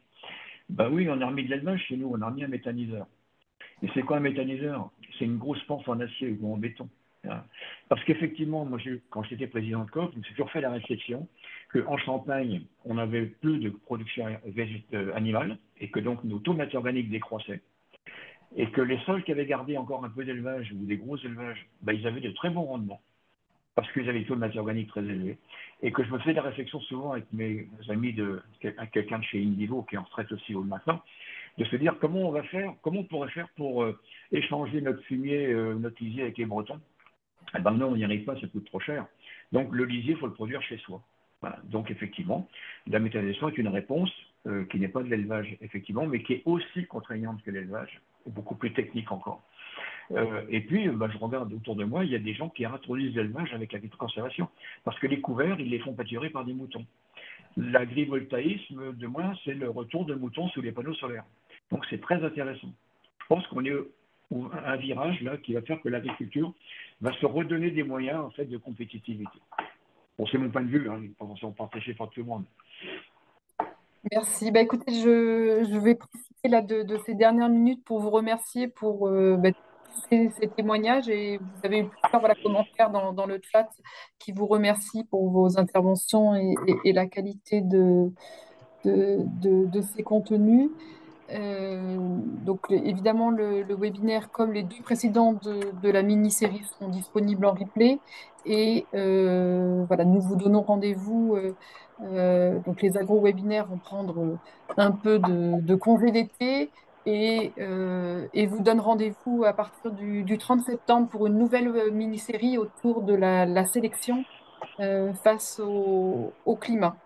Ben oui, on a remis de l'élevage chez nous, on a remis un méthaniseur. Et c'est quoi un méthaniseur? C'est une grosse pompe en acier ou en béton. Hein. Parce qu'effectivement, moi, quand j'étais président de COP, j'ai toujours fait la réflexion qu'en Champagne, on avait peu de production animale et que donc nos taux de matière organique décroissaient. Et que les sols qui avaient gardé encore un peu d'élevage ou des gros élevages, ben, ils avaient de très bons rendements parce qu'ils avaient des taux de matière organique très élevés. Et que je me fais la réflexion souvent avec mes amis quelqu'un de chez Indivo qui est en retraite aussi maintenant, de se dire comment on va faire, comment on pourrait faire pour échanger notre fumier, notre lisier avec les Bretons. Eh ben non, on n'y arrive pas, ça coûte trop cher. Donc le lisier, il faut le produire chez soi. Voilà. Donc effectivement, la méthanisation est une réponse qui n'est pas de l'élevage, effectivement, mais qui est aussi contraignante que l'élevage, et beaucoup plus technique encore. Et puis, bah, je regarde autour de moi, il y a des gens qui introduisent l'élevage avec l'agriconservation, parce que les couverts, ils les font pâturer par des moutons. L'agrivoltaïsme, de moins, c'est le retour de moutons sous les panneaux solaires. Donc c'est très intéressant. Je pense qu'on est à un virage là qui va faire que l'agriculture va se redonner des moyens en fait de compétitivité. Bon, c'est mon point de vue, hein, sont partagés par tout le monde. Merci. Bah, écoutez, je vais profiter là de ces dernières minutes pour vous remercier pour tous ces témoignages et vous avez eu plusieurs voilà, commentaires dans le chat qui vous remercient pour vos interventions et la qualité de ces contenus. Donc évidemment, le webinaire, comme les deux précédents de la mini-série, seront disponibles en replay. Et voilà, nous vous donnons rendez-vous. Donc les agro-webinaires vont prendre un peu de congé d'été et vous donnent rendez-vous à partir du 30 septembre pour une nouvelle mini-série autour de la sélection face au climat.